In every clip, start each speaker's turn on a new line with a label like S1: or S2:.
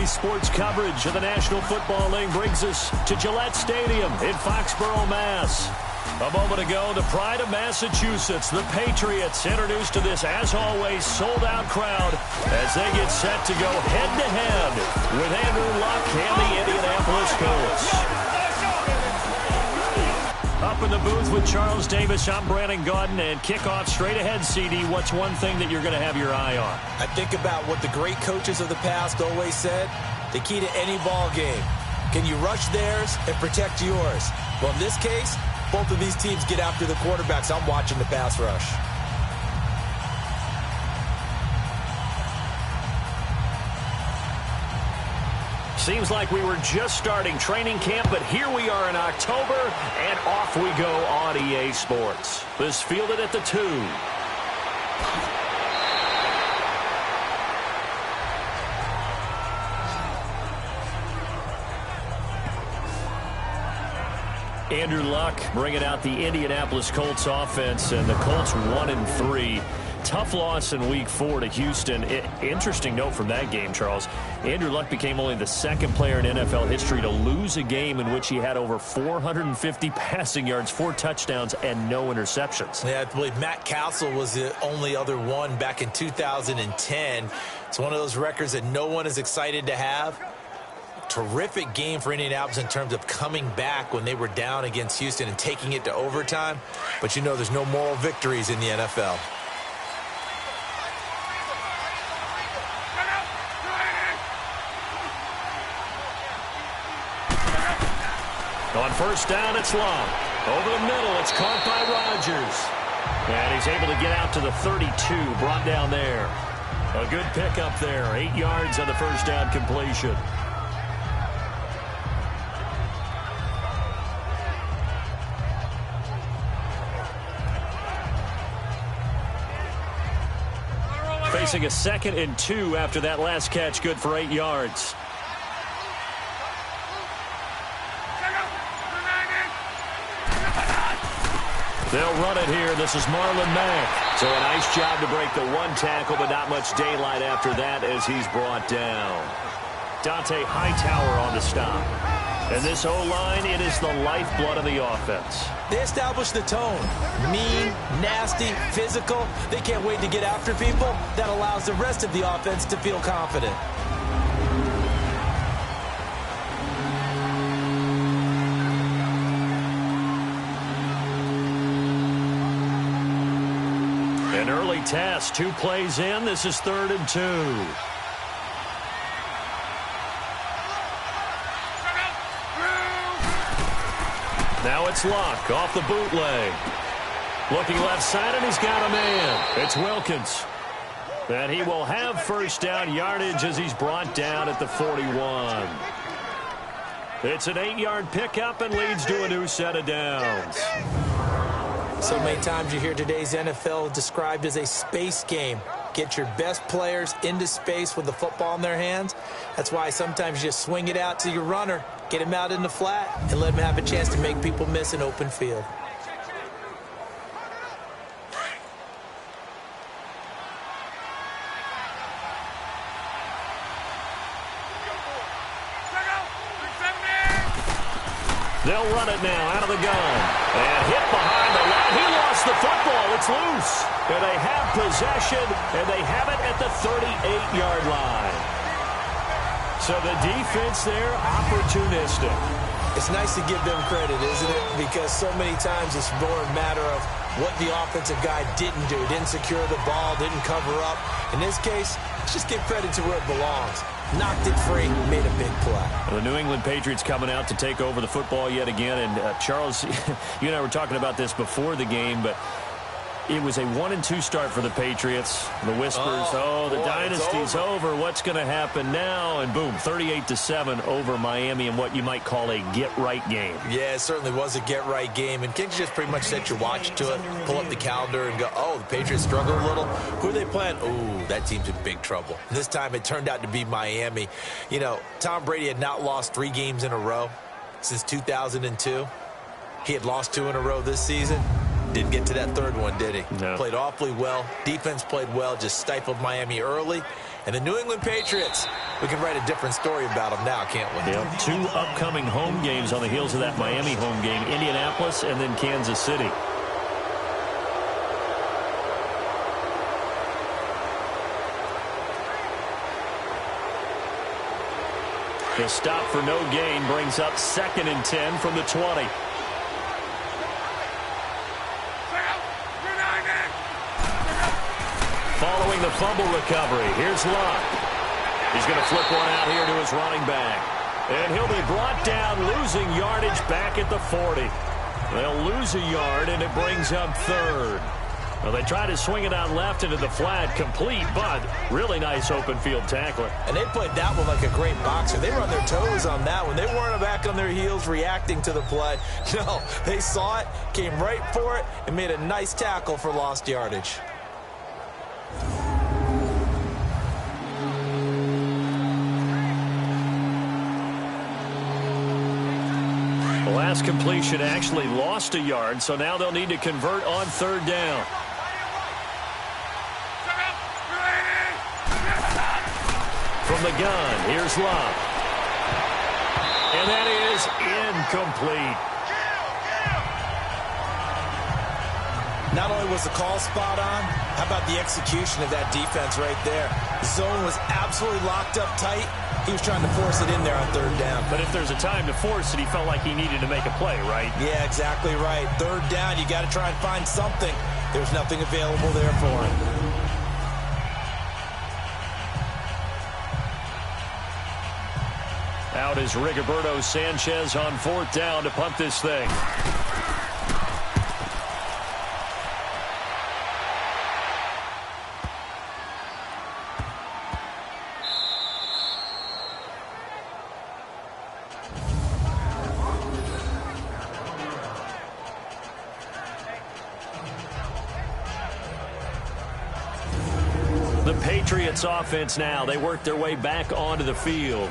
S1: Sports coverage of the National Football League brings us to Gillette Stadium in Foxborough, Mass. A moment ago, the pride of Massachusetts, the Patriots, introduced to this, as always, sold-out crowd as they get set to go head-to-head with Andrew Luck and the Indianapolis Colts. Up in the booth with Charles Davis, I'm Brandon Gaudin, and kickoff straight ahead, CD. What's one thing that you're going to have your eye on?
S2: I think about what the great coaches of the past always said. The key to any ball game. Can you rush theirs and protect yours? Well, in this case, both of these teams get after the quarterbacks. I'm watching the pass rush.
S1: Seems like we were just starting training camp, but here we are in October, and off we go on EA Sports. This fielded at the 2. Andrew Luck bringing out the Indianapolis Colts offense, and the Colts 1-3. Tough loss in Week 4 to Houston. Interesting note from that game, Charles. Andrew Luck became only the second player in NFL history to lose a game in which he had over 450 passing yards, 4 touchdowns, and no interceptions.
S2: Yeah, I believe Matt Castle was the only other one back in 2010. It's one of those records that no one is excited to have. Terrific game for Indianapolis in terms of coming back when they were down against Houston and taking it to overtime. But you know there's no moral victories in the NFL.
S1: On first down, it's long. Over the middle, it's caught by Rodgers. And he's able to get out to the 32, brought down there. A good pickup there, 8 yards on the first down completion. Facing a 2nd and 2 after that last catch, good for 8 yards. They'll run it here. This is Marlon Mack. So a nice job to break the 1 tackle, but not much daylight after that as he's brought down. Dante Hightower on the stop. And this O-line, it is the lifeblood of the offense.
S2: They establish the tone. Mean, nasty, physical. They can't wait to get after people. That allows the rest of the offense to feel confident.
S1: An early test, 2 plays in. This is 3rd and 2. Now it's Luck off the bootleg. Looking left side, and he's got a man. It's Wilkins. And he will have first down yardage as he's brought down at the 41. It's an 8-yard pickup and leads to a new set of downs.
S2: So many times you hear today's NFL described as a space game. Get your best players into space with the football in their hands. That's why sometimes you just swing it out to your runner, get him out in the flat, and let him have a chance to make people miss an open field.
S1: They'll run it now out of the gun. And hit behind the line. He lost the football. It's loose. And they have possession, and they have it at the 38-yard line. So the defense there, opportunistic.
S2: It's nice to give them credit, isn't it? Because so many times it's more a matter of what the offensive guy didn't do. Didn't secure the ball, didn't cover up. In this case, let's just give credit to where it belongs. Knocked it free, made a big play.
S1: Well, the New England Patriots coming out to take over the football yet again. And, Charles, you and I were talking about this before the game, but it was a 1-2 start for the Patriots. The whispers, the dynasty's over. What's going to happen now? And boom, 38-7 over Miami in what you might call a get-right game.
S2: Yeah, it certainly was a get-right game. And Kings just pretty much set your watch to it, pull up the calendar and go, oh, the Patriots struggle a little. Who are they playing? Oh, that team's in big trouble. This time it turned out to be Miami. You know, Tom Brady had not lost 3 games in a row since 2002. He had lost 2 in a row this season. Didn't get to that 3rd one, did he?
S1: No.
S2: Played awfully well. Defense played well, just stifled Miami early. And the New England Patriots, we can write a different story about them now, can't we?
S1: Yeah, 2 upcoming home games on the heels of that Miami home game, Indianapolis and then Kansas City. The stop for no gain brings up 2nd and 10 from the 20. Following the fumble recovery, here's Luck. He's going to flip one out here to his running back. And he'll be brought down, losing yardage back at the 40. They'll lose a yard, and it brings up 3rd. Well, they try to swing it out left into the flat, complete, but really nice open field tackler.
S2: And they played that one like a great boxer. They were on their toes on that one. They weren't back on their heels reacting to the play. No, they saw it, came right for it, and made a nice tackle for lost yardage.
S1: The last completion actually lost a yard, so now they'll need to convert on 3rd down. From the gun, here's Love. And that is incomplete.
S2: Not only was the call spot on, how about the execution of that defense right there? The zone was absolutely locked up tight. He was trying to force it in there on 3rd down.
S1: But if there's a time to force it, he felt like he needed to make a play, right?
S2: Yeah, exactly right. 3rd down, you got to try and find something. There's nothing available there for him.
S1: Out is Rigoberto Sanchez on 4th down to punt this thing. The Patriots offense now. They work their way back onto the field.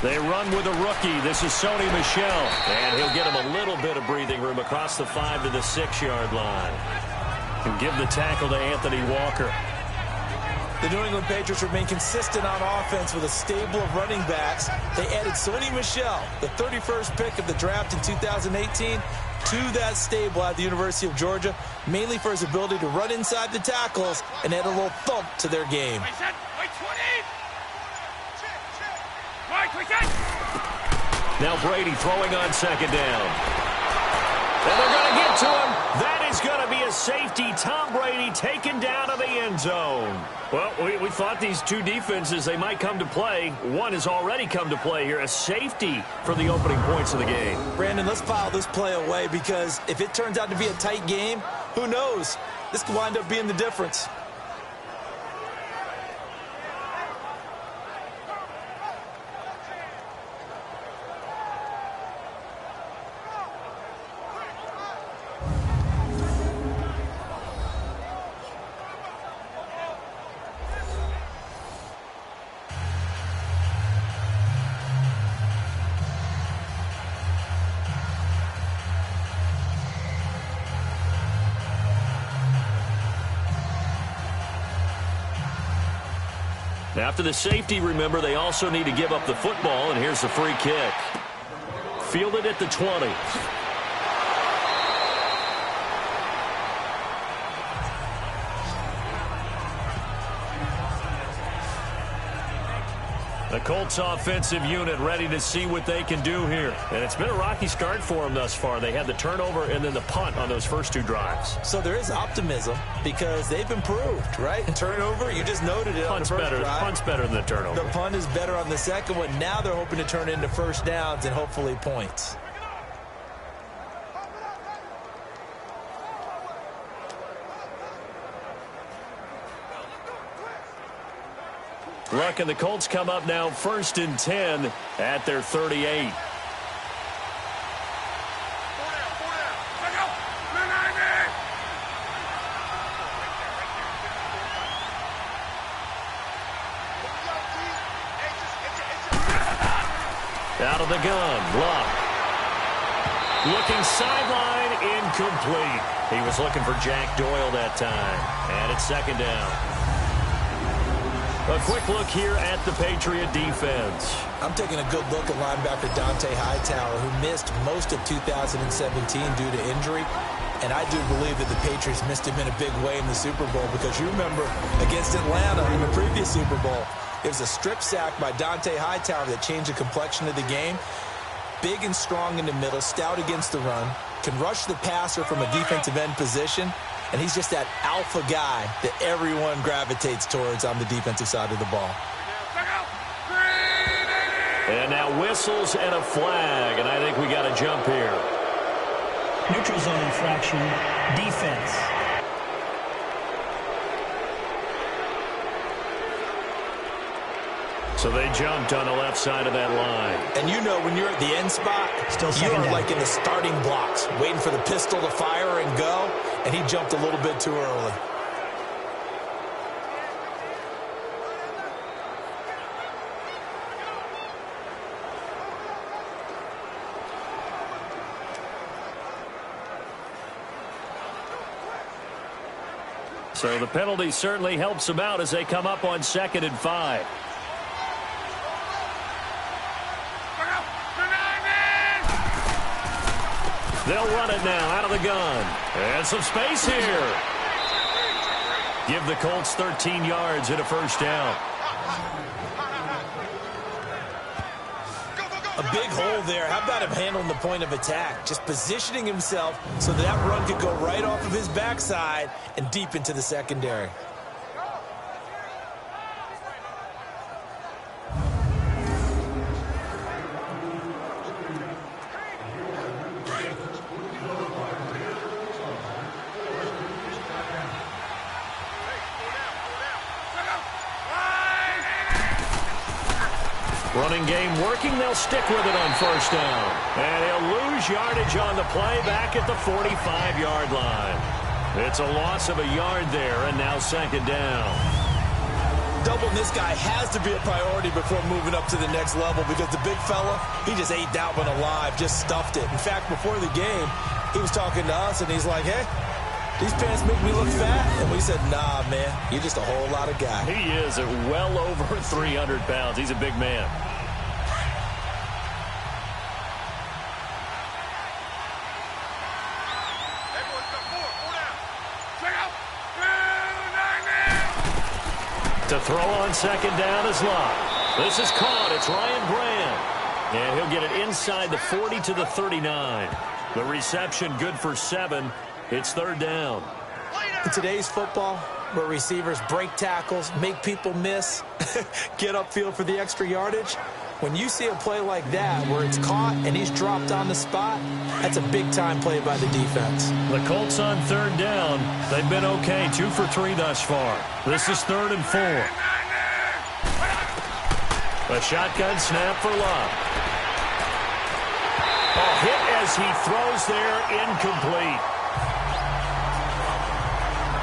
S1: They run with a rookie. This is Sony Michel. And he'll get him a little bit of breathing room across the 5 to the 6-yard line. And give the tackle to Anthony Walker.
S2: The New England Patriots remain consistent on offense with a stable of running backs. They added Sony Michel, the 31st pick of the draft in 2018, to that stable at the University of Georgia, mainly for his ability to run inside the tackles and add a little thump to their game.
S1: Now Brady throwing on 2nd down. And they're going to get to him. That is going to be a safety. Tom Brady taken down to the end zone. Well, we thought these two defenses, they might come to play. One has already come to play here. A safety for the opening points of the game.
S2: Brandon, let's file this play away because if it turns out to be a tight game, who knows? This could wind up being the difference.
S1: After the safety, remember, they also need to give up the football, and here's the free kick. Fielded at the 20. The Colts offensive unit ready to see what they can do here. And it's been a rocky start for them thus far. They had the turnover and then the punt on those first 2 drives.
S2: So there is optimism because they've improved, right? Turnover, you just noted it on the first drive.
S1: Punt's better than the turnover.
S2: The punt is better on the second one. Now they're hoping to turn into first downs and hopefully points.
S1: Luck and the Colts come up now 1st and 10 at their 38. Out of the gun, Luck. Looking sideline, incomplete. He was looking for Jack Doyle that time. And it's 2nd down. A quick look here at the Patriot defense.
S2: I'm taking a good look at linebacker Dante Hightower, who missed most of 2017 due to injury. And I do believe that the Patriots missed him in a big way in the Super Bowl, because you remember against Atlanta in the previous Super Bowl, it was a strip sack by Dante Hightower that changed the complexion of the game. Big and strong in the middle, stout against the run, can rush the passer from a defensive end position, and he's just that alpha guy that everyone gravitates towards on the defensive side of the ball.
S1: And now whistles and a flag, and I think we got a jump here.
S3: Neutral zone infraction, defense.
S1: So they jumped on the left side of that line.
S2: And you know when you're at the end spot, you are like in the starting blocks, waiting for the pistol to fire and go, and he jumped a little bit too early.
S1: So the penalty certainly helps them out as they come up on 2nd and 5. They'll run it now out of the gun. And some space here. Give the Colts 13 yards and a 1st down.
S2: A big hole there. How about him handling the point of attack? Just positioning himself so that run could go right off of his backside and deep into the secondary.
S1: Running game working. They'll stick with it on 1st down. And he'll lose yardage on the play back at the 45-yard line. It's a loss of a yard there, and now 2nd down.
S2: Doubling this guy has to be a priority before moving up to the next level, because the big fella, he just ate that one alive, just stuffed it. In fact, before the game, he was talking to us, and he's like, hey, these pants make me look fat. And we said, nah, man, you're just a whole lot of guy.
S1: He is at well over 300 pounds. He's a big man. To throw on 2nd down is Luck. This is caught. It's Ryan Brand. And he'll get it inside the 40 to the 39. The reception good for 7. It's 3rd down.
S2: In today's football, where receivers break tackles, make people miss, get upfield for the extra yardage, when you see a play like that where it's caught and he's dropped on the spot, that's a big-time play by the defense.
S1: The Colts on 3rd down. They've been okay, 2 for 3 thus far. This is 3rd and 4. A shotgun snap for Luck. A hit as he throws there, incomplete.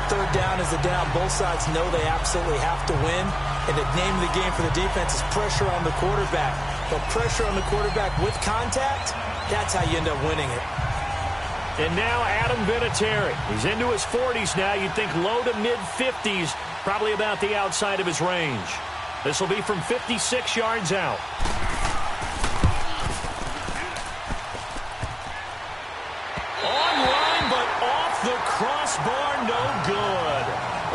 S2: 3rd down is the down. Both sides know they absolutely have to win. And the name of the game for the defense is pressure on the quarterback. But pressure on the quarterback with contact, that's how you end up winning it.
S1: And now Adam Vinatieri. He's into his 40s now. You'd think low to mid-50s, probably about the outside of his range. This will be from 56 yards out. Online, but off the crossbar, no good.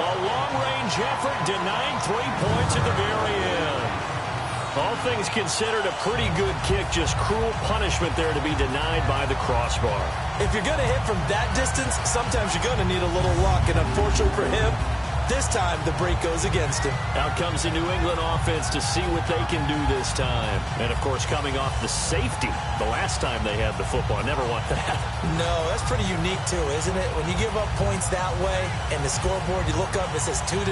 S1: A long-range effort denied 3 points at the very end. All things considered, a pretty good kick. Just cruel punishment there to be denied by the crossbar.
S2: If you're going to hit from that distance, sometimes you're going to need a little luck. And unfortunately for him, this time the break goes against him.
S1: Out comes the New England offense to see what they can do this time. And, of course, coming off the safety the last time they had the football. Never want that.
S2: No, that's pretty unique, too, isn't it? When you give up points that way and the scoreboard, you look up, it says 2-0.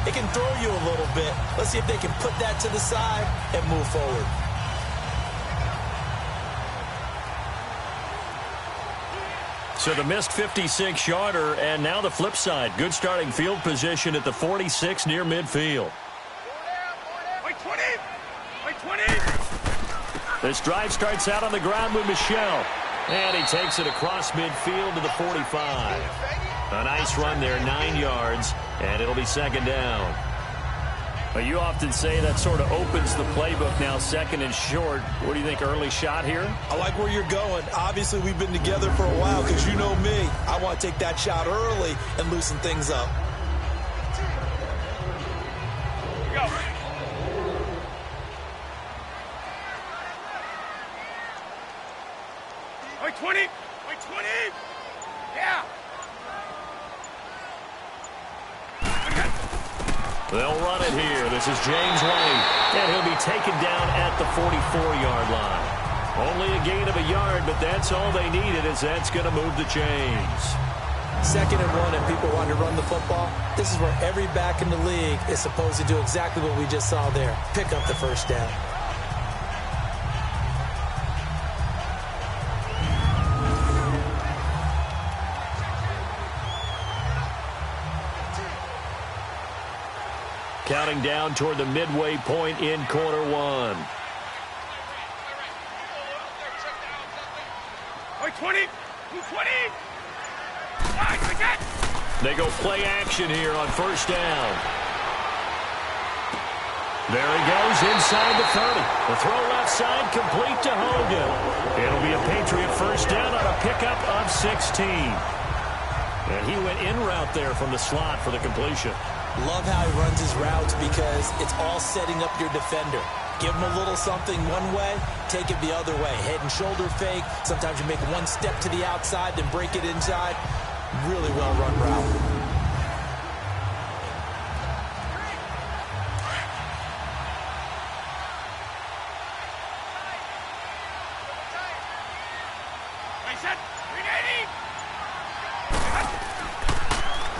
S2: It can throw you a little bit. Let's see if they can put that to the side and move forward.
S1: So the missed 56-yarder, and now the flip side. Good starting field position at the 46 near midfield. This drive starts out on the ground with Michel. And he takes it across midfield to the 45. A nice run there, 9 yards, and it'll be second down. But you often say that sort of opens the playbook now, second and short. What do you think, early shot here?
S2: I like where you're going. Obviously, we've been together for a while because you know me. I want to take that shot early and loosen things up.
S4: Go. Wait, 20. Wait, 20. Yeah.
S1: They'll run it here. This is James White, and he'll be taken down at the 44-yard line. Only a gain of a yard, but that's all they needed, as that's going to move the chains.
S2: 2nd and 1, and people want to run the football. This is where every back in the league is supposed to do exactly what we just saw there. Pick up the first down.
S1: Counting down toward the midway point in quarter one.
S4: Wait, 20. 20.
S1: They go play action here on first down. There he goes inside the 30. The throw left side complete to Hogan. It'll be a Patriot first down on a pickup of 16. And he went in route there from the slot for the completion.
S2: Love how he runs his routes because it's all setting up your defender. Give him a little something one way, take it the other way. Head and shoulder fake. Sometimes you make one step to the outside, then break it inside. Really well run route.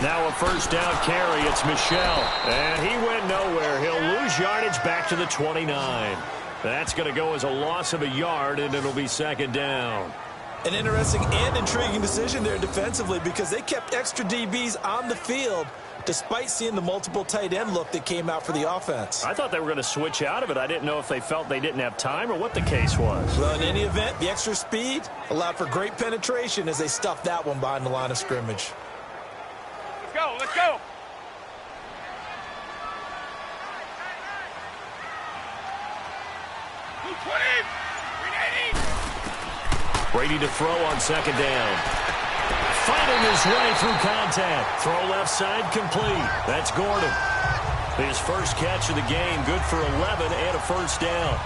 S1: Now a first down carry. It's Michel. And he went nowhere. He'll lose yardage back to the 29. That's going to go as a loss of a yard, and it'll be second down.
S2: An interesting and intriguing decision there defensively because they kept extra DBs on the field despite seeing the multiple tight end look that came out for the offense.
S1: I thought they were going to switch out of it. I didn't know if they felt they didn't have time or what the case was.
S2: Well, in any event, the extra speed allowed for great penetration as they stuffed that one behind the line of scrimmage.
S4: Let's go, let's go.
S1: Brady to throw on second down. Fighting his way through contact. Throw left side complete. That's Gordon. His first catch of the game, good for 11 and a first down.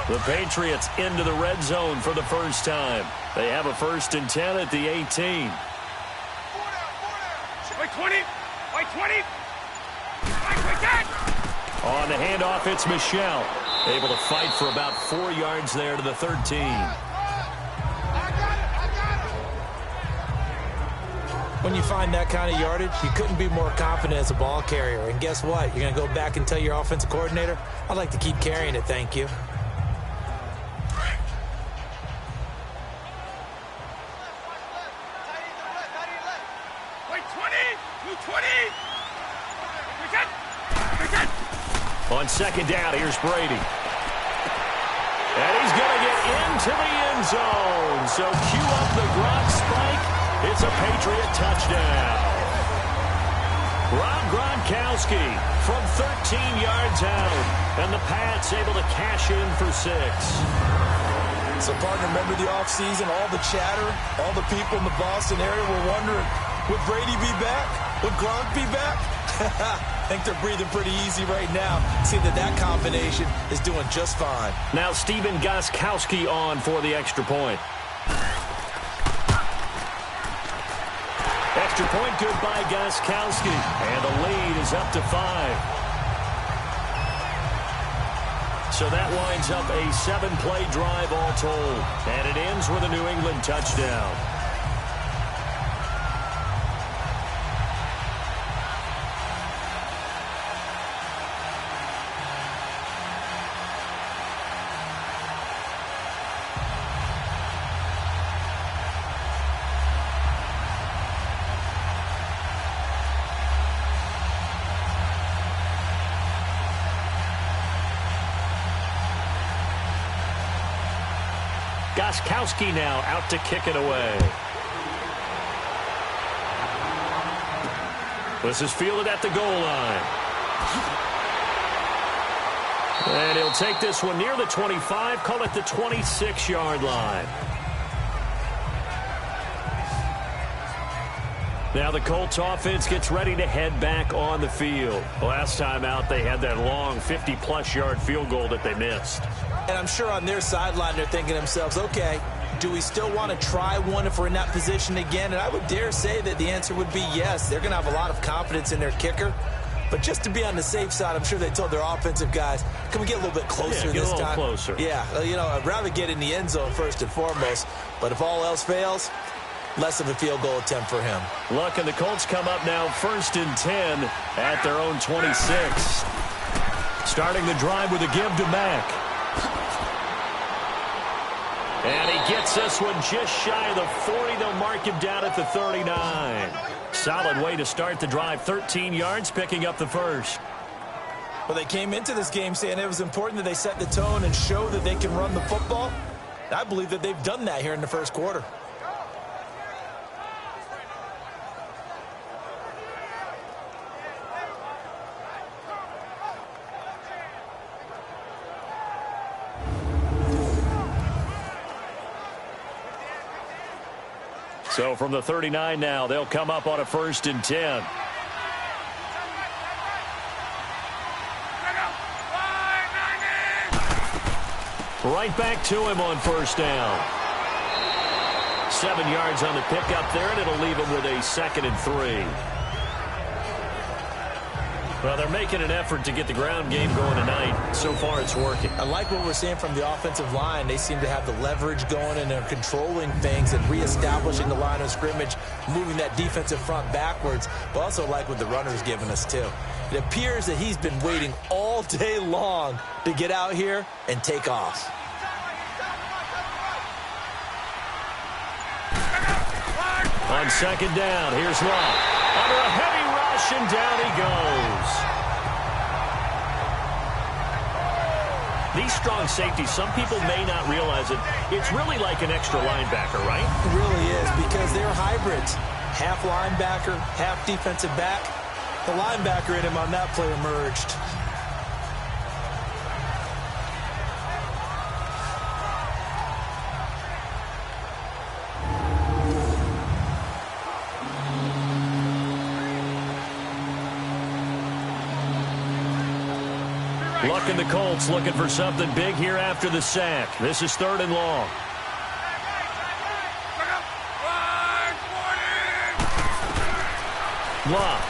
S1: The Patriots into the red zone for the first time. They have a 1st and 10 at the 18.
S4: Wait, 20. Wait, 20.
S1: On the handoff, it's Michel. Able to fight for about 4 yards there to the 13.
S2: When you find that kind of yardage, you couldn't be more confident as a ball carrier. And guess what? You're going to go back and tell your offensive coordinator, I'd like to keep carrying it, thank you.
S1: On second down, here's Brady. And he's going to get into the end zone. So cue up the Gronk spike. It's a Patriot touchdown. Rob Gronkowski from 13 yards out. And the Pats able to cash in for 6.
S2: So, partner, remember the offseason, all the chatter, all the people in the Boston area were wondering, would Brady be back? Would Gronk be back? I think they're breathing pretty easy right now. See that combination is doing just fine.
S1: Now Steven Gostkowski on for the extra point. Extra point good by Gostkowski. And the lead is up to 5. So that winds up a 7-play drive all told. And it ends with a New England touchdown. Gostkowski now out to kick it away. This is fielded at the goal line. And he'll take this one near the 25, call it the 26-yard line. Now the Colts offense gets ready to head back on the field. Last time out, they had that long 50-plus yard field goal that they missed.
S2: And I'm sure on their sideline they're thinking to themselves, okay, do we still want to try one if we're in that position again? And I would dare say that the answer would be yes. They're going to have a lot of confidence in their kicker. But just to be on the safe side, I'm sure they told their offensive guys, can we get a little bit closer this time?
S1: Closer.
S2: Yeah, I'd rather get in the end zone first and foremost. But if all else fails, less of a field goal attempt for him.
S1: Look, and the Colts come up now 1st and 10 at their own 26. Starting the drive with a give to Mack. And he gets this one just shy of the 40. They'll mark him down at the 39. Solid way to start the drive. 13 yards, picking up the first.
S2: Well, they came into this game saying it was important that they set the tone and show that they can run the football. I believe that they've done that here in the first quarter.
S1: So from the 39 now, they'll come up on a 1st and 10. Right back to him on 1st down. 7 yards on the pickup there, and it'll leave him with a 2nd and 3. Well, they're making an effort to get the ground game going tonight. So far, it's working.
S2: I like what we're seeing from the offensive line. They seem to have the leverage going, and they're controlling things and reestablishing the line of scrimmage, moving that defensive front backwards, but also like what the runner's giving us, too. It appears that he's been waiting all day long to get out here and take off.
S1: On 2nd down, here's Locke. Under a heavy rush, and down he goes. These strong safeties, some people may not realize it. It's really like an extra linebacker, right?
S2: It really is, because they're hybrids. Half linebacker, half defensive back. The linebacker in him on that play emerged.
S1: Luck and the Colts looking for something big here after the sack. This is 3rd and long. Block.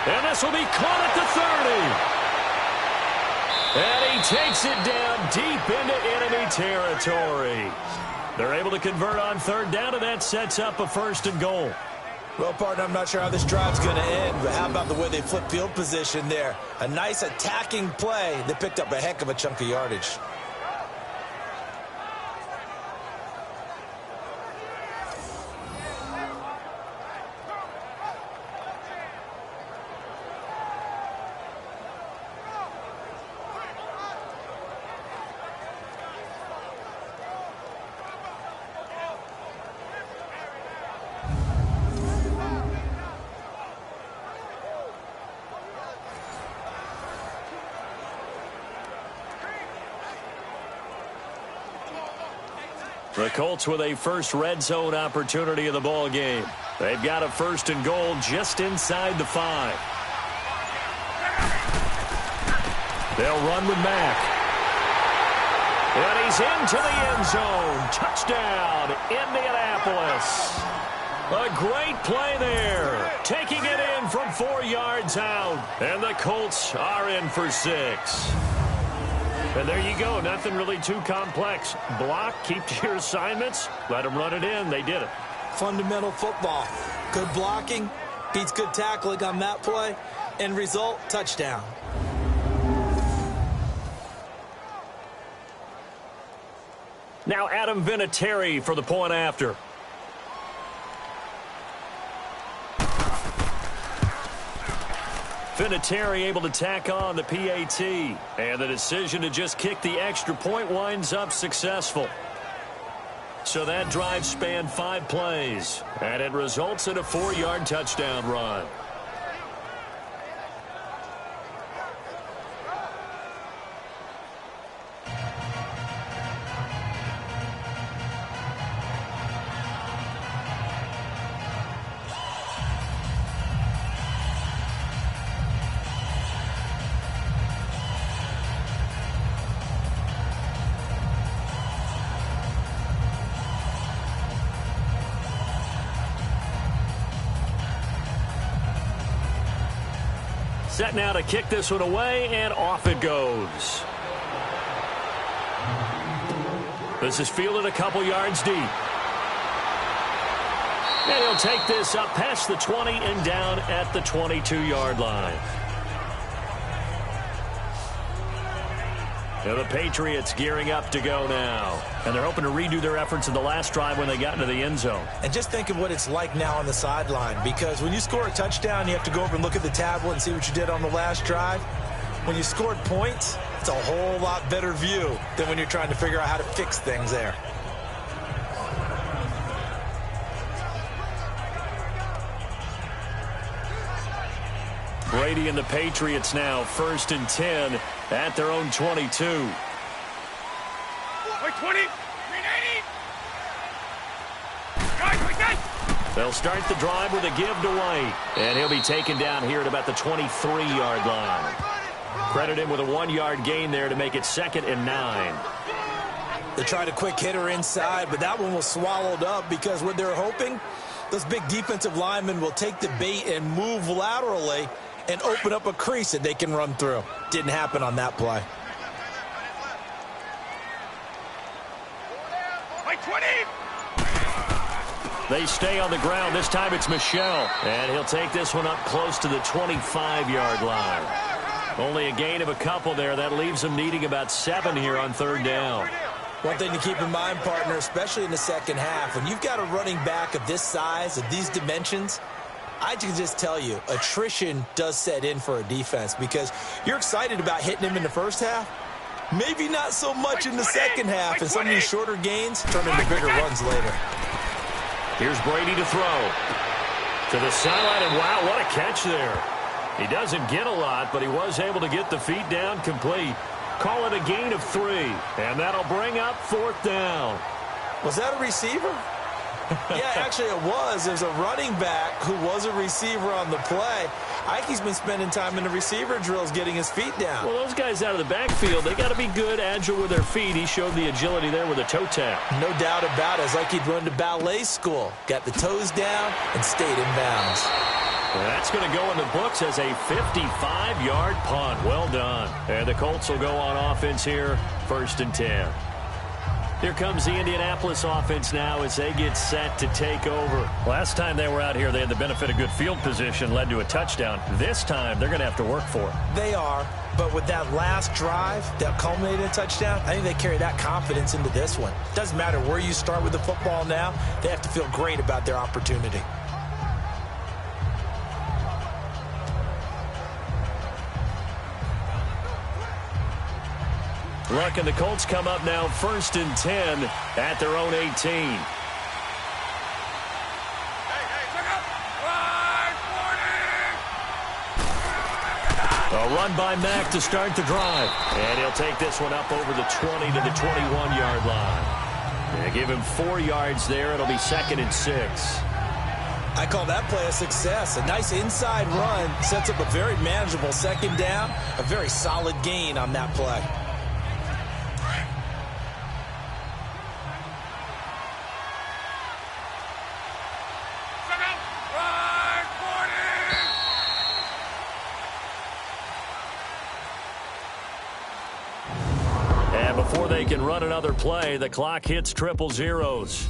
S1: And this will be caught at the 30. And he takes it down deep into enemy territory. They're able to convert on 3rd down, and that sets up a 1st and goal.
S2: Well, partner, I'm not sure how this drive's going to end, but how about the way they flip field position there? A nice attacking play. They picked up a heck of a chunk of yardage.
S1: The Colts with a first red zone opportunity of the ball game. They've got a 1st and goal just inside the 5. They'll run with Mack. And he's into the end zone. Touchdown, Indianapolis. A great play there. Taking it in from 4 yards out. And the Colts are in for 6. And there you go. Nothing really too complex. Block, keep to your assignments, let them run it in. They did it.
S2: Fundamental football. Good blocking beats good tackling on that play. End result, touchdown.
S1: Now Adam Vinatieri for the point after. Vinatieri able to tack on the PAT. And the decision to just kick the extra point winds up successful. So that drive spanned 5 plays. And it results in a 4-yard touchdown run. Set now to kick this one away, and off it goes. This is fielded a couple yards deep. And he'll take this up past the 20 and down at the 22-yard line. And the Patriots gearing up to go now. And they're hoping to redo their efforts in the last drive when they got into the end zone.
S2: And just think of what it's like now on the sideline, because when you score a touchdown, you have to go over and look at the tablet and see what you did on the last drive. When you scored points, it's a whole lot better view than when you're trying to figure out how to fix things there.
S1: Brady and the Patriots now 1st and 10 at their own 22.
S4: Wait, 20. 380. Guys, we got.
S1: They'll start the drive with a give to White. And he'll be taken down here at about the 23-yard line. Credit him with a 1-yard gain there to make it 2nd and 9.
S2: They tried a quick hitter inside, but that one was swallowed up because what they're hoping, those big defensive linemen will take the bait and move laterally and open up a crease that they can run through. Didn't happen on that play.
S4: Wait, 20.
S1: They stay on the ground. This time it's Michel. And he'll take this one up close to the 25-yard line. Only a gain of a couple there. That leaves them needing about 7 here on 3rd down.
S2: One thing to keep in mind, partner, especially in the second half, when you've got a running back of this size, of these dimensions, I can just tell you, attrition does set in for a defense because you're excited about hitting him in the first half. Maybe not so much in the second half, and some of these shorter gains turn into bigger runs later.
S1: Here's Brady to throw. To the sideline, and wow, what a catch there. He doesn't get a lot, but he was able to get the feet down complete. Call it a gain of 3, and that'll bring up 4th down.
S2: Was that a receiver? Yeah, actually it was. There's a running back who was a receiver on the play. Ike's been spending time in the receiver drills getting his feet down.
S1: Well, those guys out of the backfield, they got to be good, agile with their feet. He showed the agility there with a toe tap.
S2: No doubt about it. It's like he'd run to ballet school. Got the toes down and stayed in bounds.
S1: Well, that's going to go in the books as a 55-yard punt. Well done. And the Colts will go on offense here, 1st and 10. Here comes the Indianapolis offense now as they get set to take over. Last time they were out here, they had the benefit of good field position, led to a touchdown. This time, they're going to have to work for it.
S2: They are, but with that last drive that culminated in a touchdown, I think they carry that confidence into this one. Doesn't matter where you start with the football now, they have to feel great about their opportunity.
S1: Look, and the Colts come up now 1st and 10 at their own 18.
S4: Hey, check up. 40.
S1: A run by Mack to start the drive. And he'll take this one up over the 20 to the 21-yard line. They give him 4 yards there. It'll be 2nd and 6.
S2: I call that play a success. A nice inside run sets up a very manageable 2nd down. A very solid gain on that play.
S1: And before they can run another play, the clock hits triple zeros.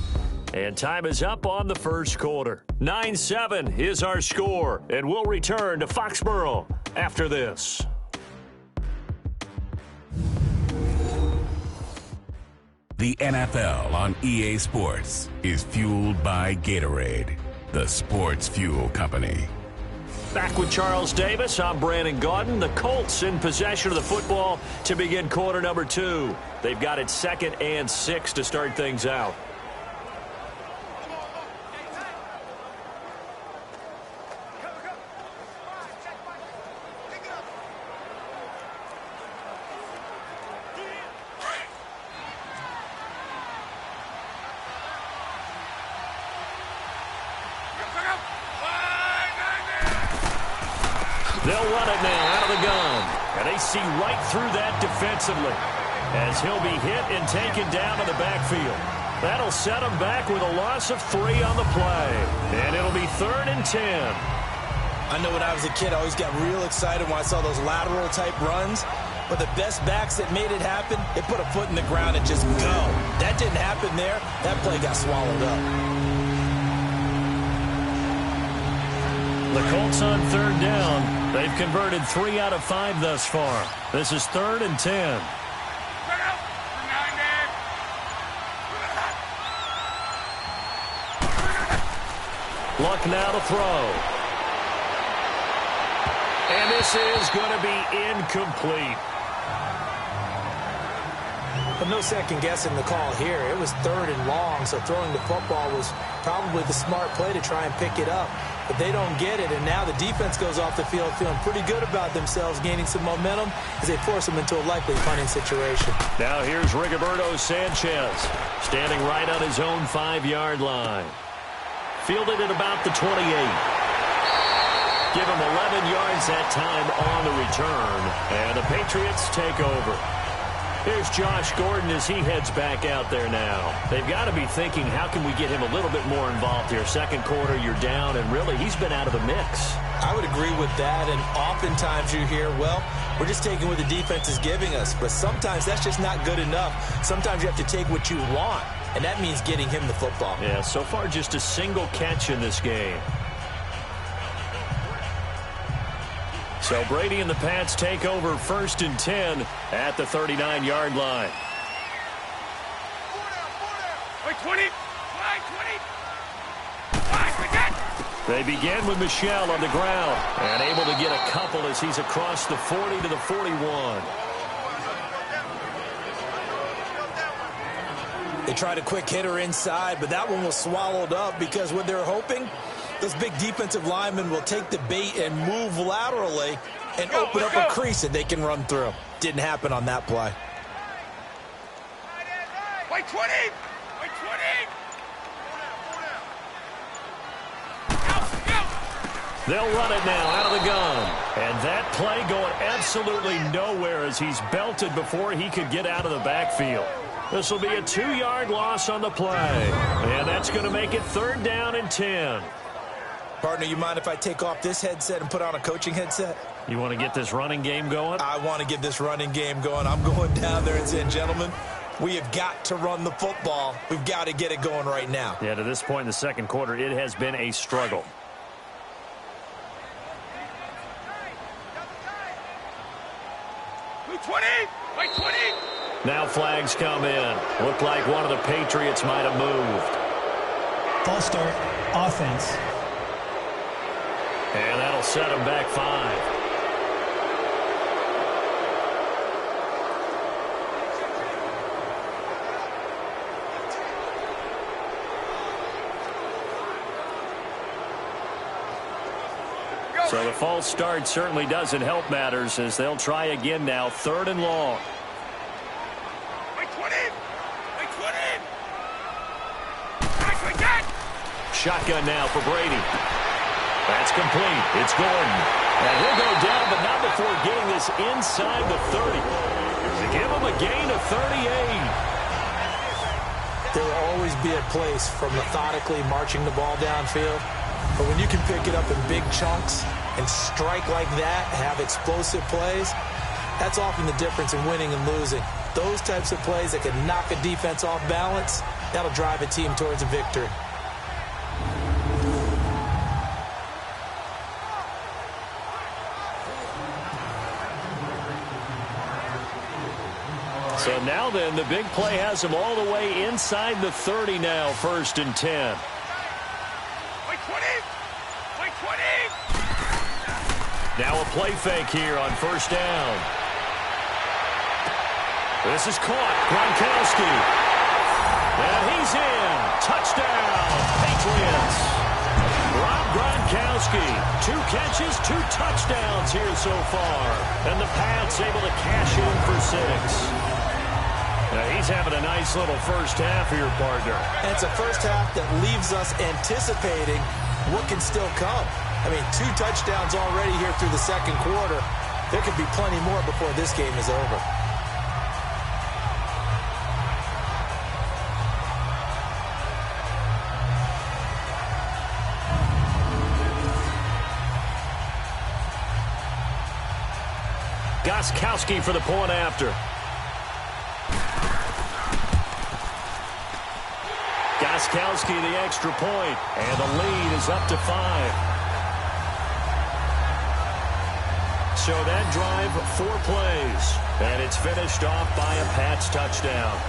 S1: And time is up on the first quarter. 9-7 is our score, and we'll return to Foxborough after this.
S5: The NFL on EA Sports is fueled by Gatorade, the sports fuel company.
S1: Back with Charles Davis, I'm Brandon Gaudin. The Colts in possession of the football to begin quarter number 2. They've got it 2nd and 6 to start things out. They'll run it now out of the gun. And they see right through that defensively as he'll be hit and taken down to the backfield. That'll set him back with a loss of 3 on the play. And it'll be 3rd and 10.
S2: I know when I was a kid, I always got real excited when I saw those lateral-type runs. But the best backs that made it happen, they put a foot in the ground and just go. That didn't happen there. That play got swallowed up.
S1: The Colts on 3rd down. They've converted 3 out of 5 thus far. This is 3rd and 10. Luck now to throw. And this is going to be incomplete.
S2: But no second guessing the call here. It was 3rd and long, so throwing the football was probably the smart play to try and pick it up. But they don't get it, and now the defense goes off the field feeling pretty good about themselves, gaining some momentum as they force them into a likely punting situation.
S1: Now here's Rigoberto Sanchez, standing right on his own 5-yard line. Fielded at about the 28. Give him 11 yards that time on the return, and the Patriots take over. Here's Josh Gordon as he heads back out there now. They've got to be thinking, how can we get him a little bit more involved here? 2nd quarter, you're down, and really, he's been out of the mix.
S2: I would agree with that, and oftentimes you hear, well, we're just taking what the defense is giving us. But sometimes that's just not good enough. Sometimes you have to take what you want, and that means getting him the football.
S1: Yeah, so far just a single catch in this game. So Brady and the Pats take over 1st and 10 at the 39-yard line.
S4: 20.
S1: They begin with Michel on the ground and able to get a couple as he's across the 40 to the 41.
S2: They tried a quick hitter inside, but that one was swallowed up because what they're hoping, those big defensive linemen will take the bait and move laterally and open up a crease that they can run through. Didn't happen on that play.
S4: Wait, 20. Wait, 20.
S1: They'll run it now out of the gun. And that play going absolutely nowhere as he's belted before he could get out of the backfield. This will be a 2-yard loss on the play. And that's going to make it 3rd down and 10.
S2: Partner, you mind if I take off this headset and put on a coaching headset?
S1: You want to get this running game going?
S2: I want to get this running game going. I'm going down there and saying, gentlemen, we have got to run the football. We've got to get it going right now.
S1: Yeah, to this point in the 2nd quarter, it has been a struggle.
S4: Wait, 20. Wait, 20.
S1: Now flags come in. Looked like one of the Patriots might have moved.
S3: False start, offense.
S1: And that'll set him back 5. So the false start certainly doesn't help matters as they'll try again now, 3rd and long.
S4: Wait, 20. Wait, 20.
S1: Shotgun now for Brady. That's complete. It's Gordon. And he'll go down, but not before getting this inside the 30. To give him a gain of 38.
S2: There will always be a place for methodically marching the ball downfield. But when you can pick it up in big chunks and strike like that, have explosive plays, that's often the difference in winning and losing. Those types of plays that can knock a defense off balance, that'll drive a team towards a victory.
S1: So now then, the big play has him all the way inside the 30 now, 1st and 10.
S4: Wait 20! Wait 20!
S1: Now a play fake here on 1st down. This is caught. Gronkowski. And he's in. Touchdown, Patriots. Rob Gronkowski. 2 catches, 2 touchdowns here so far. And the Pats able to cash in for 6. Now he's having a nice little first half here, partner.
S2: And it's a first half that leaves us anticipating what can still come. I mean, 2 touchdowns already here through the second quarter. There could be plenty more before this game is over.
S1: Gronkowski for the point after. Gronkowski the extra point, and the lead is up to 5. So that drive, 4 plays, and it's finished off by a Pats touchdown.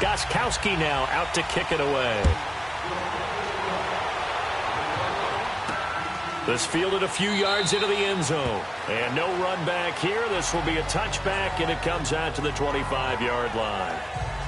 S1: Gronkowski now out to kick it away. This fielded a few yards into the end zone. And no run back here. This will be a touchback, and it comes out to the 25-yard line.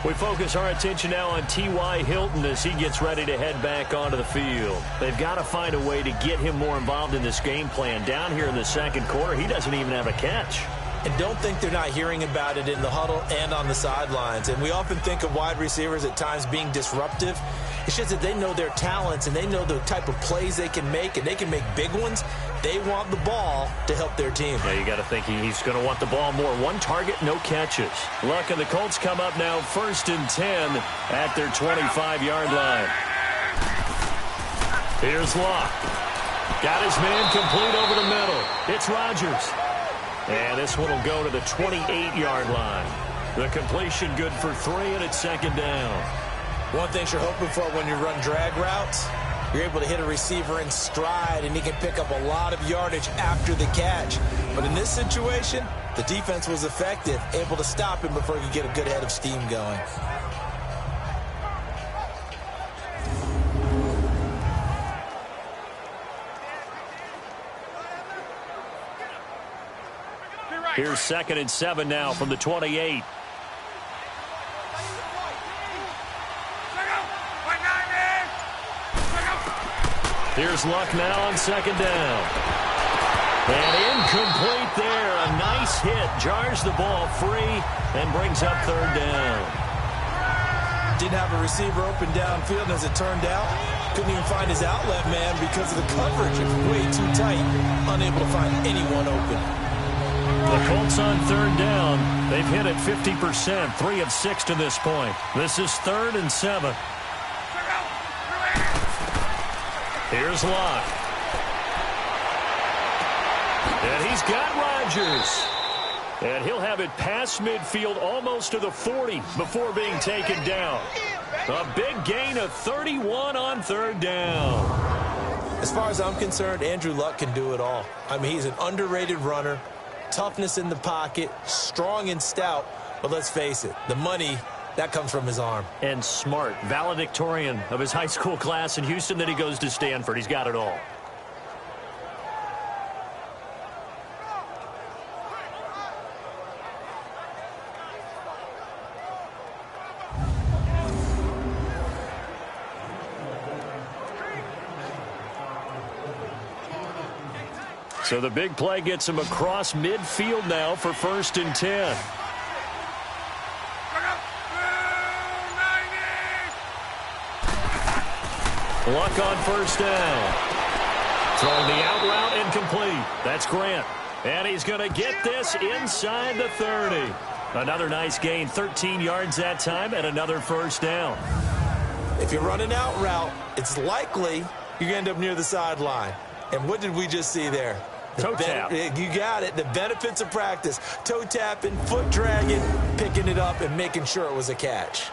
S1: We focus our attention now on T.Y. Hilton as he gets ready to head back onto the field. They've got to find a way to get him more involved in this game plan. Down here in the second quarter, he doesn't even have a catch.
S2: And don't think they're not hearing about it in the huddle and on the sidelines. And we often think of wide receivers at times being disruptive. It's just that they know their talents and they know the type of plays they can make, and they can make big ones. They want the ball to help their team.
S1: Yeah, you got to think he's going to want the ball more. 1 target, no catches. Luck and the Colts come up now 1st and 10 at their 25-yard line. Here's Luck. Got his man complete over the middle. It's Rodgers. And this one will go to the 28-yard line. The completion good for 3, and it's 2nd down.
S2: One thing you're hoping for when you run drag routes, you're able to hit a receiver in stride, and he can pick up a lot of yardage after the catch. But in this situation, the defense was effective, able to stop him before he could get a good head of steam going.
S1: Here's 2nd and 7 now from the 28. Here's Luck now on 2nd down. And incomplete there. A nice hit. Jars the ball free and brings up 3rd down.
S2: Didn't have a receiver open downfield, as it turned out. Couldn't even find his outlet man because of the coverage. It was way too tight. Unable to find anyone open.
S1: The Colts on 3rd down. They've hit it 50%, 3 of 6 to this point. This is 3rd and 7. Here's Locke. And he's got Rodgers. And he'll have it past midfield almost to the 40 before being taken down. A big gain of 31 on 3rd down.
S2: As far as I'm concerned, Andrew Luck can do it all. I mean, he's an underrated runner. Toughness in the pocket, strong and stout, but let's face it, the money That comes from his arm.
S1: And smart, valedictorian of his high school class in Houston. Then he goes to Stanford. He's got it all. So the big play gets him across midfield now for 1st and 10. Luck on 1st down. Throwing the out route incomplete. That's Grant. And he's going to get this inside the 30. Another nice gain, 13 yards that time, and another 1st down.
S2: If you run an out route, it's likely you're going to end up near the sideline. And what did we just see there?
S1: Toe tap.
S2: You got it. The benefits of practice. Toe tapping, foot dragging, picking it up, and making sure it was a catch.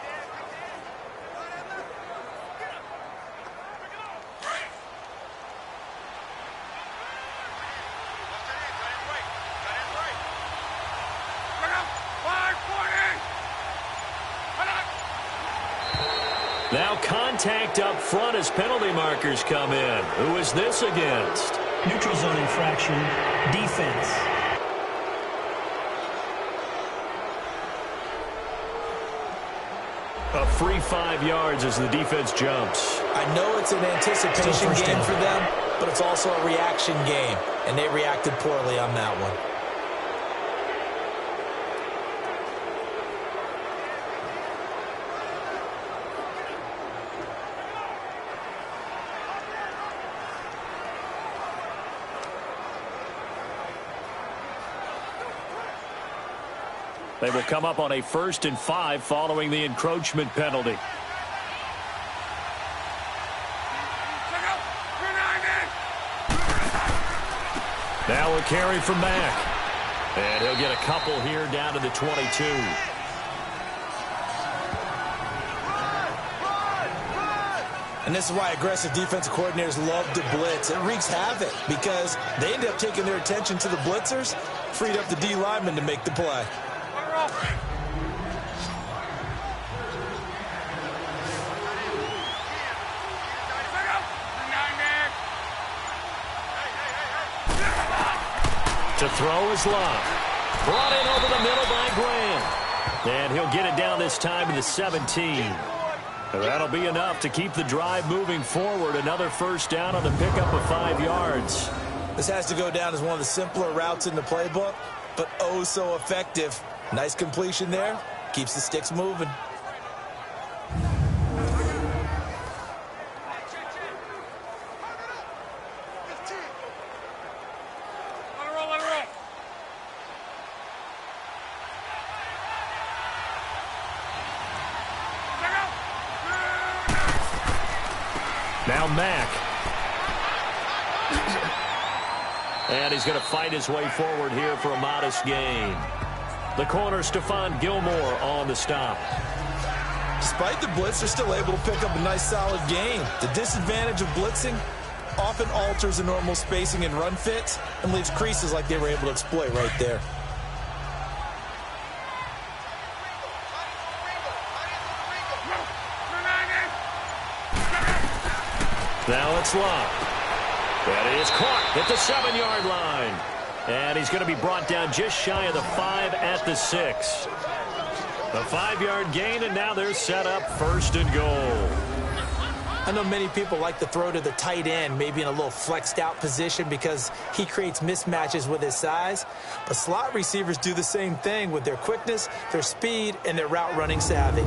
S1: Now contact up front as penalty markers come in. Who is this against?
S3: Neutral zone infraction, defense.
S1: A free 5 yards as the defense jumps.
S2: I know it's an anticipation game for them, but it's also a reaction game, and they reacted poorly on that one.
S1: They will come up on a 1st and 5 following the encroachment penalty. Now a carry from Mack. And he'll get a couple here down to the 22.
S2: And this is why aggressive defensive coordinators love to blitz. It wreaks havoc because they end up taking their attention to the blitzers, freed up the D lineman to make the play.
S1: To throw is Love. Brought in over the middle by Grant. And he'll get it down this time to the 17. That'll be enough to keep the drive moving forward. Another 1st down on the pickup of 5 yards.
S2: This has to go down as one of the simpler routes in the playbook, but oh so effective. Nice completion there. Keeps the sticks moving.
S1: Now Mack. And he's going to fight his way forward here for a modest gain. The corner, Stephon Gilmore, on the stop.
S2: Despite the blitz, they're still able to pick up a nice, solid gain. The disadvantage of blitzing often alters the normal spacing and run fits and leaves creases like they were able to exploit right there.
S1: Now it's Love. That is caught at the 7-yard line. And he's going to be brought down just shy of the 5 at the 6. A 5-yard gain, and now they're set up 1st and goal.
S2: I know many people like to throw to the tight end, maybe in a little flexed out position because he creates mismatches with his size. But slot receivers do the same thing with their quickness, their speed, and their route running savvy.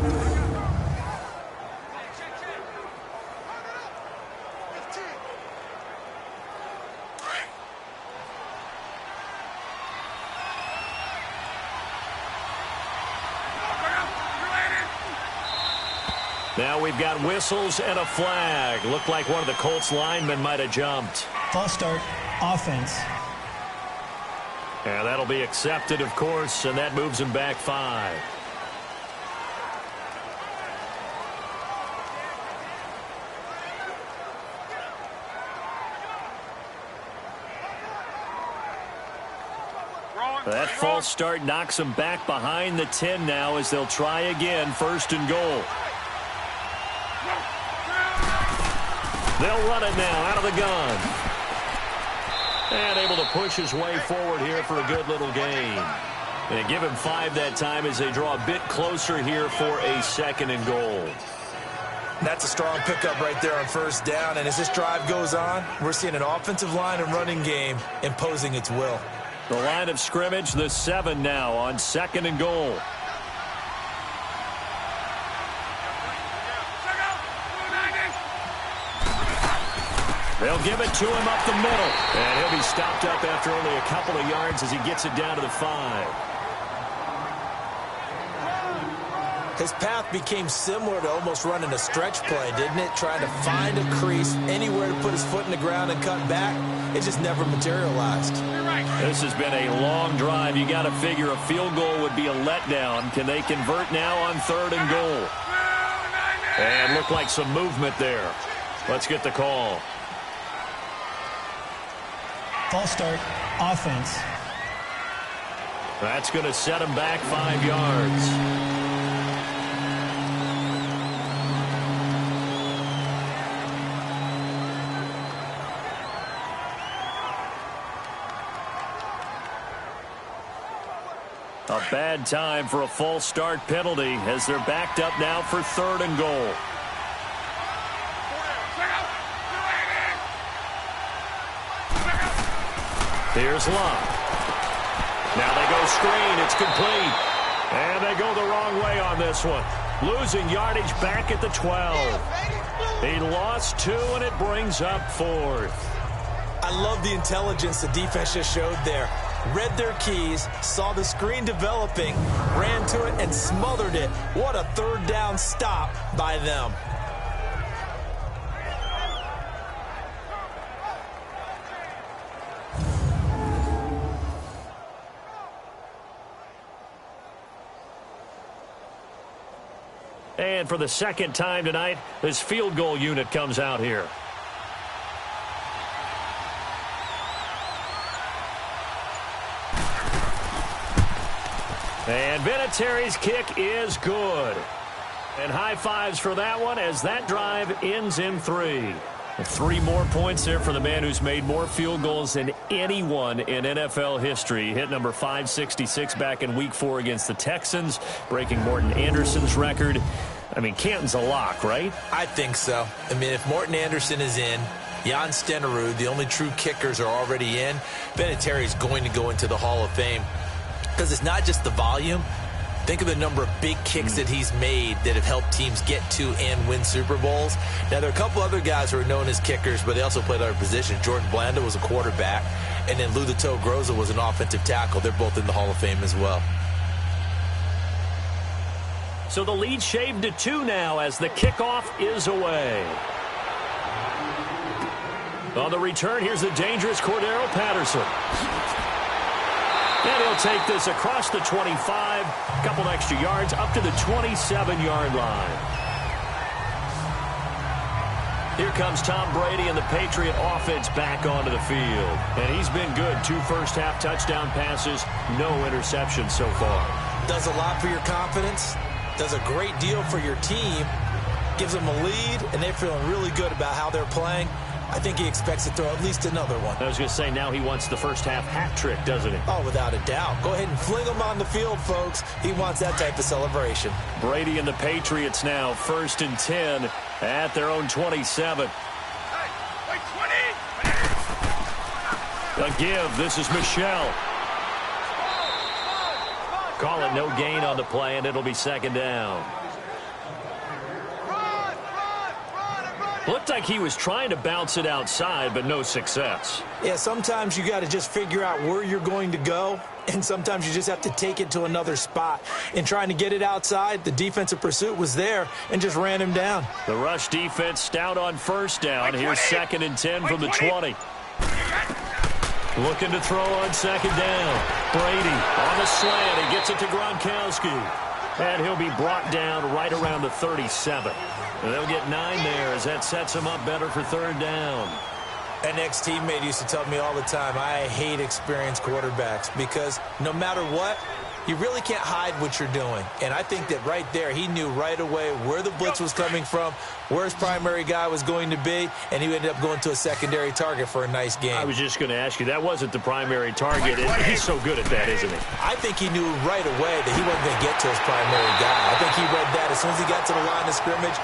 S1: Now we've got whistles and a flag. Looked like one of the Colts linemen might have jumped.
S3: False start, offense.
S1: And that'll be accepted, of course, and that moves him back 5.
S4: Rolling.
S1: That false start knocks them back behind the 10 now as they'll try again, 1st and goal. They'll run it now out of the gun. And able to push his way forward here for a good little gain. And give him 5 that time as they draw a bit closer here for a 2nd and goal.
S2: That's a strong pickup right there on 1st down. And as this drive goes on, we're seeing an offensive line and running game imposing its will.
S1: The line of scrimmage, the 7 now on 2nd and goal. They'll give it to him up the middle. And he'll be stopped up after only a couple of yards as he gets it down to the 5.
S2: His path became similar to almost running a stretch play, didn't it? Trying to find a crease, anywhere to put his foot in the ground and cut back. It just never materialized.
S1: This has been a long drive. You got to figure a field goal would be a letdown. Can they convert now on 3rd and goal? And looked like some movement there. Let's get the call.
S3: False start, offense.
S1: That's going to set him back 5 yards. A bad time for a false start penalty as they're backed up now for 3rd and goal. Here's Locke. Now they go screen. It's complete. And they go the wrong way on this one. Losing yardage back at the 12. He lost 2, and it brings up 4th.
S2: I love the intelligence the defense just showed there. Read their keys, saw the screen developing, ran to it, and smothered it. What a 3rd down stop by them.
S1: And for the 2nd time tonight, this field goal unit comes out here. And Vinatieri's kick is good. And high fives for that one as that drive ends in 3. 3 more points there for the man who's made more field goals than anyone in NFL history. Hit number 566 back in Week 4 against the Texans, breaking Morton Anderson's record. I mean, Canton's a lock, right?
S2: I think so. I mean, if Morton Anderson is in, Jan Stenerud, the only true kickers, are already in, Vinatieri's going to go into the Hall of Fame. Because it's not just the volume. Think of the number of big kicks that he's made that have helped teams get to and win Super Bowls. Now, there are a couple other guys who are known as kickers, but they also played other positions. Jordan Blanda was a quarterback, and then Lou the Toe Groza was an offensive tackle. They're both in the Hall of Fame as well.
S1: So the lead shaved to 2 now as the kickoff is away. On the return, here's the dangerous Cordero Patterson. And he'll take this across the 25, a couple extra yards, up to the 27-yard line. Here comes Tom Brady and the Patriot offense back onto the field. And he's been good. 2 first-half touchdown passes, no interceptions so far.
S2: Does a lot for your confidence, does a great deal for your team, gives them a lead, and they're feeling really good about how they're playing. I think he expects to throw at least another one.
S1: I was going to say, now he wants the first-half hat trick, doesn't he?
S2: Oh, without a doubt. Go ahead and fling him on the field, folks. He wants that type of celebration.
S1: Brady and the Patriots now 1st and 10 at their own 27. A give. This is Michelle. Call it no gain on the play, and it'll be 2nd down. Looked like he was trying to bounce it outside, but no success.
S2: Yeah, sometimes you got to just figure out where you're going to go, and sometimes you just have to take it to another spot. In trying to get it outside, the defensive pursuit was there and just ran him down.
S1: The rush defense stout on 1st down. Here's 2nd and 10 from the 20. Looking to throw on 2nd down. Brady on the slant. He gets it to Gronkowski. And he'll be brought down right around the 37. And they'll get 9 there as that sets him up better for 3rd down.
S2: An ex-teammate used to tell me all the time, I hate experienced quarterbacks because no matter what, you really can't hide what you're doing. And I think that right there, he knew right away where the blitz was coming from, where his primary guy was going to be, and he ended up going to a secondary target for a nice game.
S1: I was just going to ask you, that wasn't the primary target. He's so good at that, isn't he?
S2: I think he knew right away that he wasn't going to get to his primary guy. I think he read that as soon as he got to the line of scrimmage,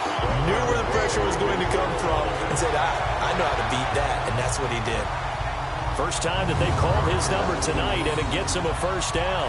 S2: knew where the pressure was going to come from, and said, I know how to beat that, and that's what he did.
S1: First time that they've called his number tonight, and it gets him a first down.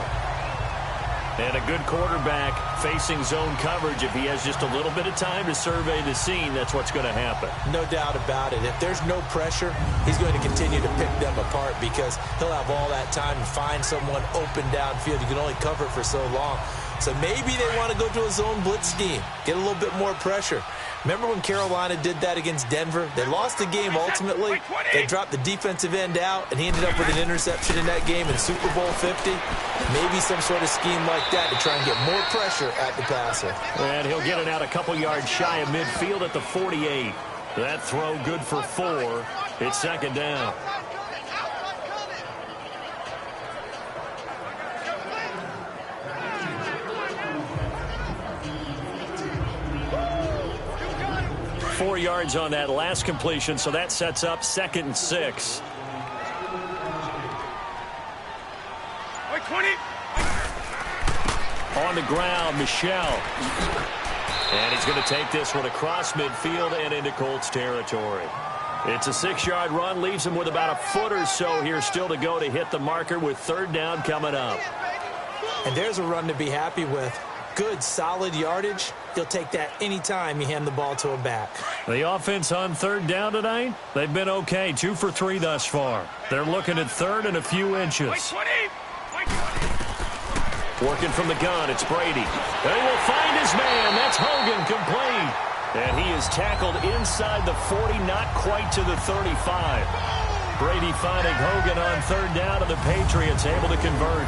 S1: And a good quarterback facing zone coverage. If he has just a little bit of time to survey the scene, that's what's going to happen.
S2: No doubt about it. If there's no pressure, he's going to continue to pick them apart because he'll have all that time to find someone open downfield. You can only cover it for so long. So maybe they want to go to a zone blitz scheme, get a little bit more pressure. Remember when Carolina did that against Denver? They lost the game ultimately. They dropped the defensive end out, and he ended up with an interception in that game in Super Bowl 50. Maybe some sort of scheme like that to try and get more pressure at the passer.
S1: And he'll get it out a couple yards shy of midfield at the 48. That throw good for 4. It's second down. Four yards on that last completion, so that sets up 2nd and 6. On the ground, Michel. And he's going to take this one across midfield and into Colts territory. It's a 6-yard run, leaves him with about a foot or so here still to go to hit the marker with 3rd down coming up.
S2: And there's a run to be happy with. Good, solid yardage. You'll take that anytime you hand the ball to a back.
S1: The offense on 3rd down tonight, they've been okay. 2 for 3 thus far. They're looking at 3rd and a few inches. Working from the gun, it's Brady. They will find his man. That's Hogan, complete. And he is tackled inside the 40, not quite to the 35. Brady finding Hogan on 3rd down, and the Patriots able to convert.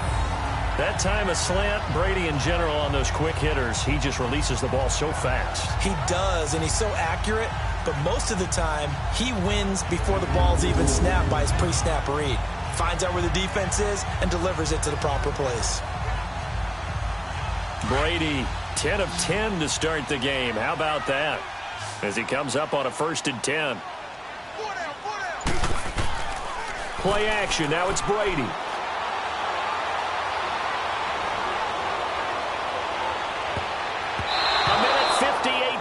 S1: That time a slant, Brady in general on those quick hitters, he just releases the ball so fast.
S2: He does, and he's so accurate, but most of the time he wins before the ball's even snapped by his pre-snap read. Finds out where the defense is and delivers it to the proper place.
S1: Brady, 10 of 10 to start the game. How about that? As he comes up on a 1st and 10. Play action, now it's Brady.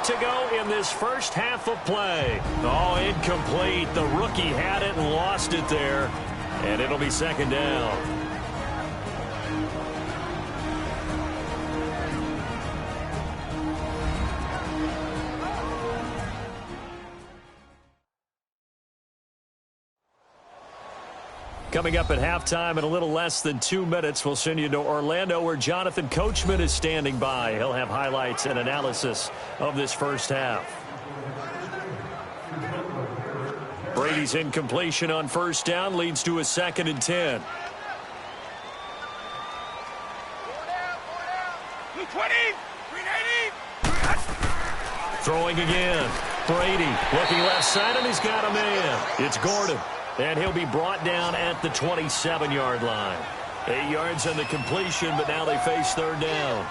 S1: To go in this first half of play. Oh, incomplete. The rookie had it and lost it there. And it'll be 2nd down. Coming up at halftime in a little less than 2 minutes, we'll send you to Orlando where Jonathan Coachman is standing by. He'll have highlights and analysis of this first half. Brady's incompletion on 1st down leads to a 2nd and 10. Throwing again. Brady looking left side, and he's got a man. It's Gordon. And he'll be brought down at the 27-yard line. 8 yards on the completion, but now they face 3rd down.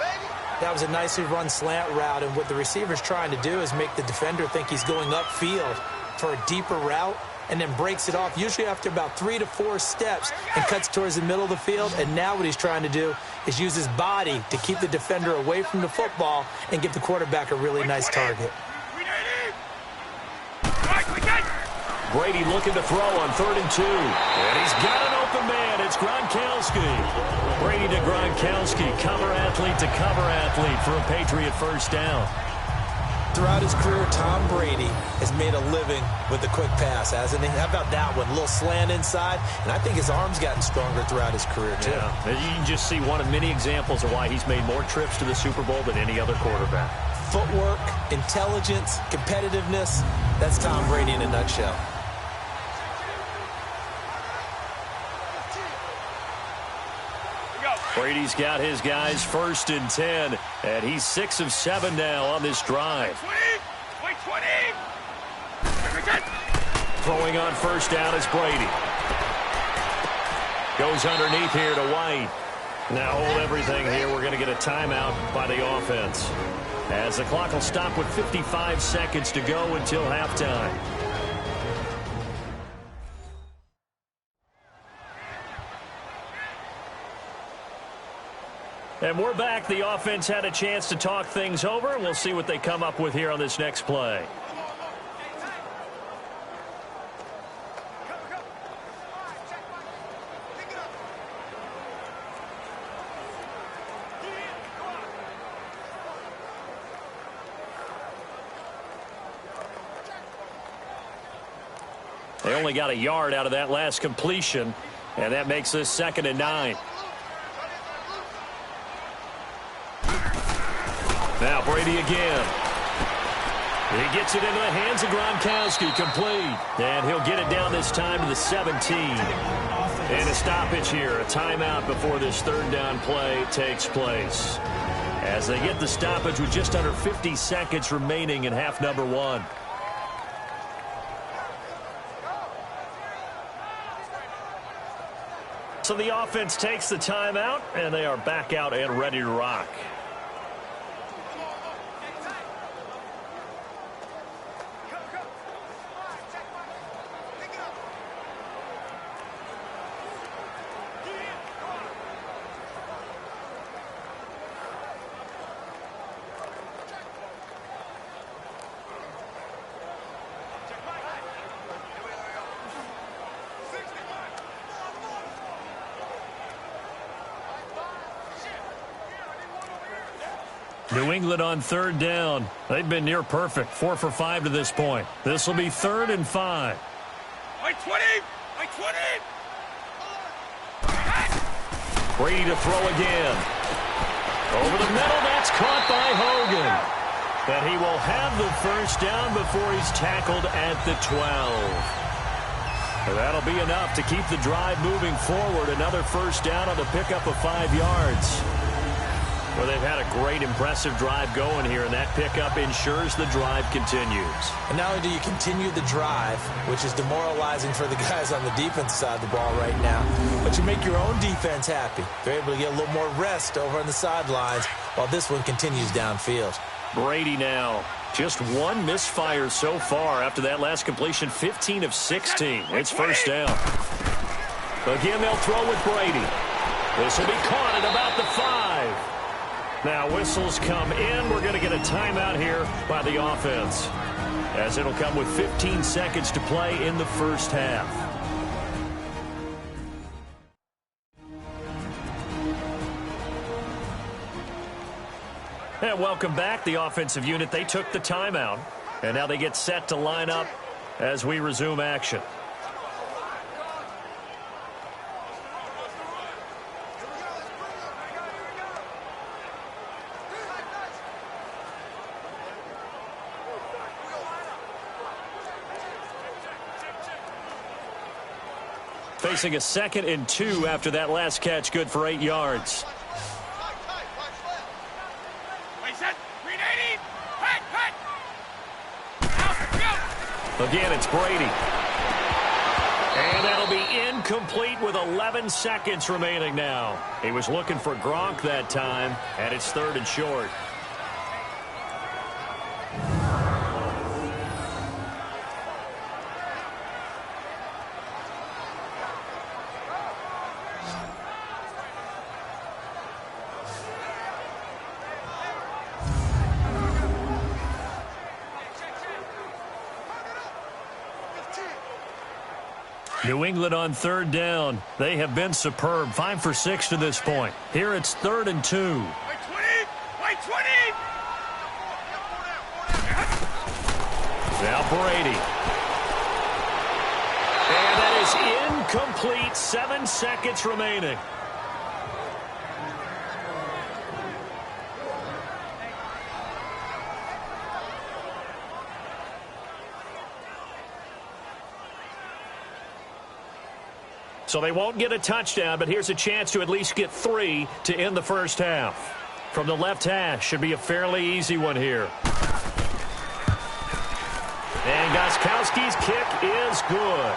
S2: That was a nicely run slant route, and what the receiver's trying to do is make the defender think he's going upfield for a deeper route, and then breaks it off, usually after about 3 to 4 steps, and cuts towards the middle of the field. And now what he's trying to do is use his body to keep the defender away from the football and give the quarterback a really nice target.
S1: Brady looking to throw on 3rd and 2. And he's got an open man. It's Gronkowski. Brady to Gronkowski. Cover athlete to cover athlete for a Patriot first down.
S2: Throughout his career, Tom Brady has made a living with the quick pass, hasn't he? How about that one? A little slant inside. And I think his arm's gotten stronger throughout his career, too.
S1: Yeah. You can just see one of many examples of why he's made more trips to the Super Bowl than any other quarterback.
S2: Footwork, intelligence, competitiveness. That's Tom Brady in a nutshell.
S1: Brady's got his guys 1st and 10, and he's 6 of 7 now on this drive. Throwing on first down is Brady. Goes underneath here to White. Now hold everything here. We're going to get a timeout by the offense, as the clock will stop with 55 seconds to go until halftime. And we're back. The offense had a chance to talk things over, and we'll see what they come up with here on this next play. They only got a yard out of that last completion, and that makes this 2nd and 9. Now Brady again. He gets it into the hands of Gronkowski, complete. And he'll get it down this time to the 17. And a stoppage here, a timeout before this 3rd down play takes place, as they get the stoppage with just under 50 seconds remaining in half number 1. So the offense takes the timeout, and they are back out and ready to rock. New England on 3rd down. They've been near perfect, 4 for 5 to this point. This will be 3rd and 5.
S4: By 20! By 20!
S1: Brady to throw again. Over the middle, that's caught by Hogan. But he will have the first down before he's tackled at the 12. And that'll be enough to keep the drive moving forward. Another first down on the pickup of 5 yards. Well, they've had a great, impressive drive going here, and that pickup ensures the drive continues.
S2: And not only do you continue the drive, which is demoralizing for the guys on the defense side of the ball right now, but you make your own defense happy. They're able to get a little more rest over on the sidelines while this one continues downfield.
S1: Brady now, just 1 misfire so far after that last completion, 15 of 16. It's first down. Again, they'll throw with Brady. This will be caught at about the 5. Now whistles come in. We're going to get a timeout here by the offense, as it'll come with 15 seconds to play in the first half. And welcome back. The offensive unit, they took the timeout, and now they get set to line up as we resume action. Facing a 2nd and 2 after that last catch, good for 8 yards. Again, it's Brady. And that'll be incomplete with 11 seconds remaining now. He was looking for Gronk that time, and it's 3rd and short. New England on 3rd down. They have been superb. 5 for 6 to this point. Here it's 3rd and 2.
S4: By 20! By 20!
S1: Now Brady. And that is incomplete. 7 seconds remaining. So they won't get a touchdown, but here's a chance to at least get 3 to end the first half. From the left hash, should be a fairly easy one here. And Gostkowski's kick is good.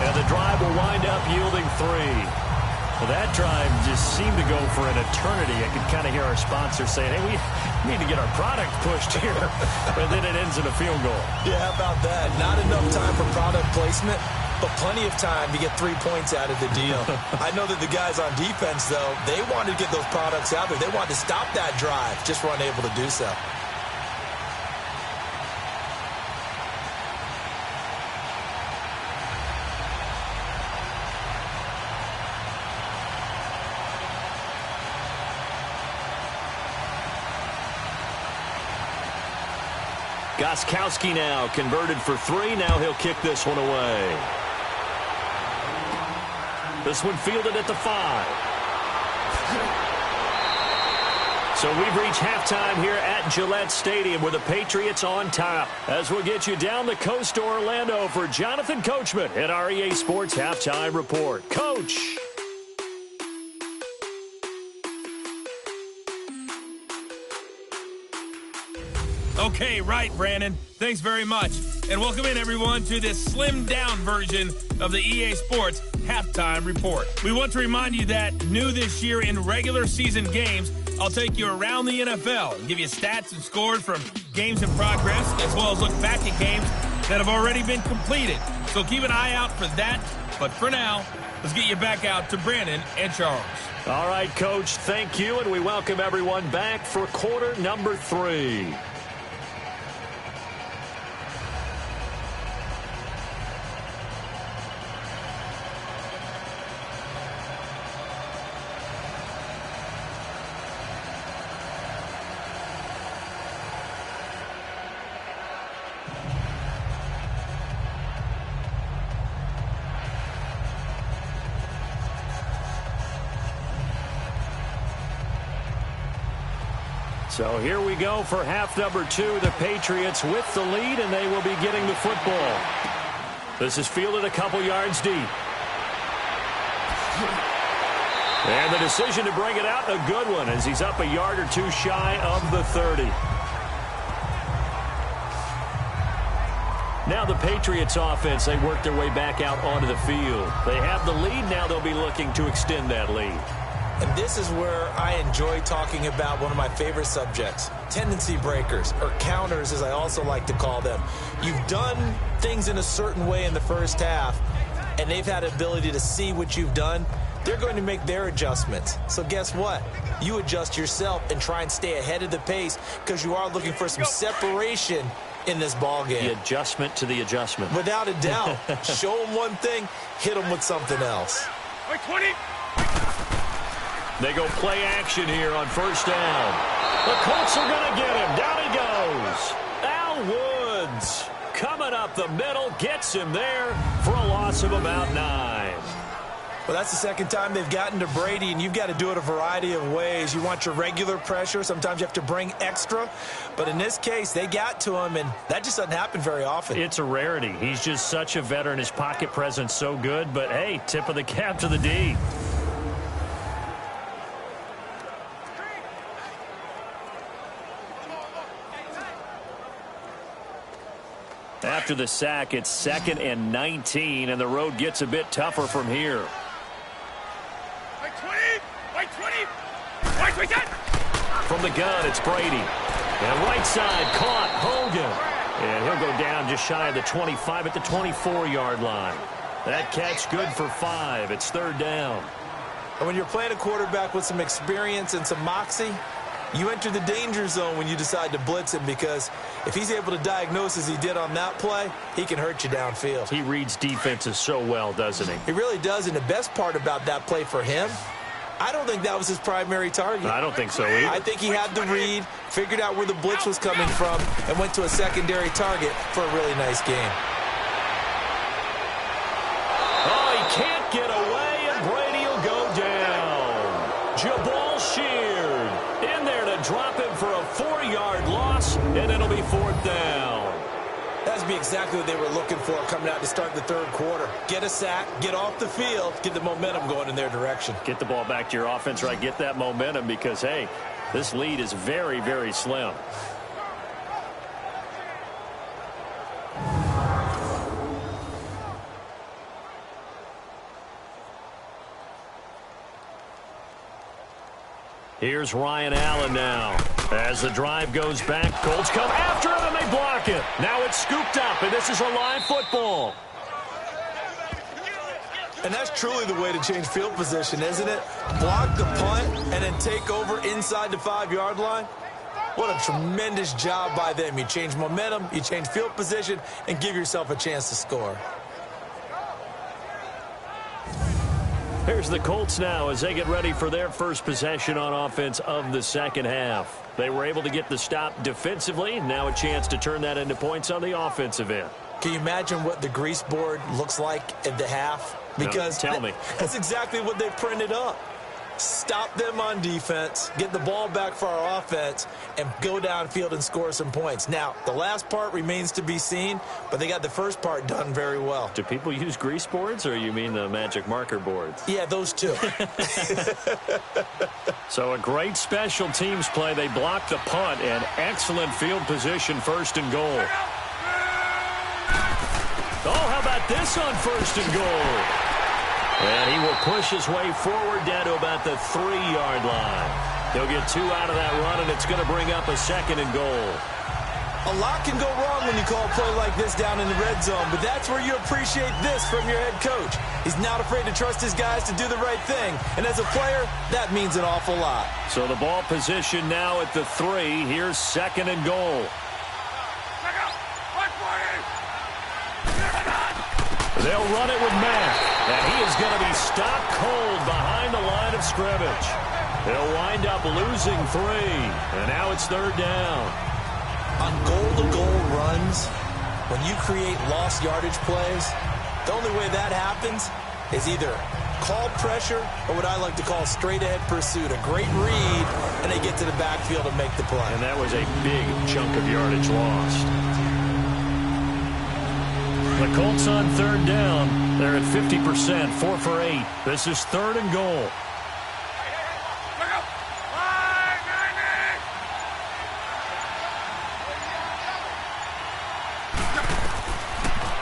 S1: And the drive will wind up yielding 3. Well, that drive just seemed to go for an eternity. I could kind of hear our sponsor saying, hey, we need to get our product pushed here. But then it ends in a field goal.
S2: Yeah, how about that? Not enough time for product placement, but plenty of time to get 3 points out of the deal. I know that the guys on defense, though, they wanted to get those products out there. They wanted to stop that drive, just were unable to do so.
S1: Gostkowski now converted for 3. Now he'll kick this one away. This one fielded at the 5. So we've reached halftime here at Gillette Stadium with the Patriots on top. As we'll get you down the coast to Orlando for Jonathan Coachman at our EA Sports Halftime Report. Coach.
S6: Okay, right, Brandon. Thanks very much. And welcome in, everyone, to this slimmed-down version of the EA Sports Halftime Report. We want to remind you that new this year in regular season games, I'll take you around the NFL and give you stats and scores from games in progress, as well as look back at games that have already been completed. So keep an eye out for that. But for now, let's get you back out to Brandon and Charles.
S1: All right, Coach, thank you, and we welcome everyone back for quarter number 3. So here we go for half number 2. The Patriots with the lead, and they will be getting the football. This is fielded a couple yards deep. And the decision to bring it out, a good one, as he's up a yard or 2 shy of the 30. Now the Patriots offense, they work their way back out onto the field. They have the lead. Now they'll be looking to extend that lead.
S2: And this is where I enjoy talking about one of my favorite subjects, tendency breakers, or counters as I also like to call them. You've done things in a certain way in the first half, and they've had the ability to see what you've done. They're going to make their adjustments. So guess what? You adjust yourself and try and stay ahead of the pace because you are looking for some separation in this ball game.
S1: The adjustment to the adjustment.
S2: Without a doubt. Show them one thing, hit them with something else.
S4: 20.
S1: They go play action here on first down. The Colts are going to get him. Down he goes. Al Woods coming up the middle, gets him there for a loss of about 9.
S2: Well, that's the second time they've gotten to Brady, and you've got to do it a variety of ways. You want your regular pressure. Sometimes you have to bring extra. But in this case, they got to him, and that just doesn't happen very often.
S1: It's a rarity. He's just such a veteran. His pocket presence so good. But, hey, tip of the cap to the D. After the sack, it's 2nd and 19, and the road gets a bit tougher from here.
S4: Wait 20. Wait 20. Wait 20.
S1: From the gun, it's Brady. And right side, caught, Hogan. And he'll go down just shy of the 25 at the 24-yard line. That catch good for 5. It's 3rd down.
S2: And when you're playing a quarterback with some experience and some moxie, you enter the danger zone when you decide to blitz him, because if he's able to diagnose as he did on that play, he can hurt you downfield.
S1: He reads defenses so well, doesn't he?
S2: He really does, and the best part about that play for him, I don't think that was his primary target.
S1: I don't think so either.
S2: I think he had the read, figured out where the blitz was coming from, and went to a secondary target for a really nice game.
S1: Oh, he can't get away, and Brady will go down. Jabal Sheard in there to drop him for a 4-yard loss, and it'll be 4th down.
S2: That'd be exactly what they were looking for coming out to start the 3rd quarter. Get a sack, get off the field, get the momentum going in their direction.
S1: Get the ball back to your offense, right? Get that momentum because, hey, this lead is very, very slim. Here's Ryan Allen now. As the drive goes back, Colts come after him, and they block it. Now it's scooped up, and this is a live football.
S2: And that's truly the way to change field position, isn't it? Block the punt and then take over inside the 5-yard line. What a tremendous job by them. You change momentum, you change field position, and give yourself a chance to score.
S1: Here's the Colts now as they get ready for their first possession on offense of the second half. They were able to get the stop defensively. Now a chance to turn that into points on the offensive end.
S2: Can you imagine what the grease board looks like at the half? Because
S1: no, tell me.
S2: That's exactly what they printed up. Stop them on defense, get the ball back for our offense, and go downfield and score some points. Now, the last part remains to be seen, but they got the first part done very well.
S1: Do people use grease boards, or you mean the magic marker boards?
S2: Yeah, those two.
S1: So a great special teams play. They block the punt, and excellent field position, first and goal. Oh, how about this on first and goal? And he will push his way forward down to about the 3-yard line. He'll get 2 out of that run, and it's going to bring up a second and goal.
S2: A lot can go wrong when you call a play like this down in the red zone, but that's where you appreciate this from your head coach. He's not afraid to trust his guys to do the right thing, and as a player, that means an awful lot.
S1: So the ball position now at the 3. Here's second and goal. They'll run it with Mack, and he is going to be stopped cold behind the line of scrimmage. They'll wind up losing 3, and now it's third down.
S2: On goal-to-goal runs, when you create lost yardage plays, the only way that happens is either call pressure or what I like to call straight-ahead pursuit, a great read, and they get to the backfield and make the play.
S1: And that was a big chunk of yardage lost. The Colts on third down. They're at 50%, 4 for 8. This is third and goal.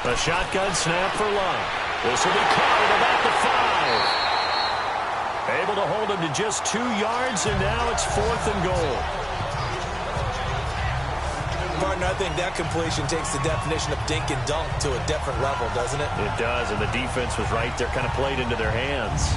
S1: The shotgun snap for Love. This will be caught at about the 5. Able to hold him to just 2 yards, and now it's 4th and goal.
S2: Partner, I think that completion takes the definition of dink and dunk to a different level, doesn't it?
S1: It does, and the defense was right there, kind of played into their hands.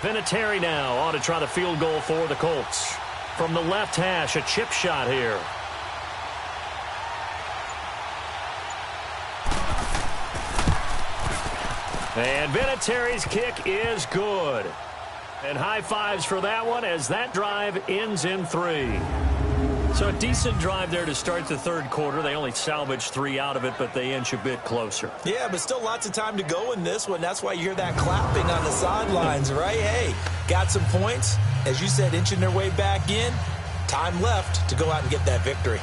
S1: Vinatieri now on to try the field goal for the Colts. From the left hash, a chip shot here. And Vinatieri's kick is good. And high fives for that one as that drive ends in 3. So a decent drive there to start the third quarter. They only salvaged 3 out of it, but they inch a bit closer.
S2: Yeah, but still lots of time to go in this one. That's why you hear that clapping on the sidelines, right? Hey, got some points. As you said, inching their way back in. Time left to go out and get that victory.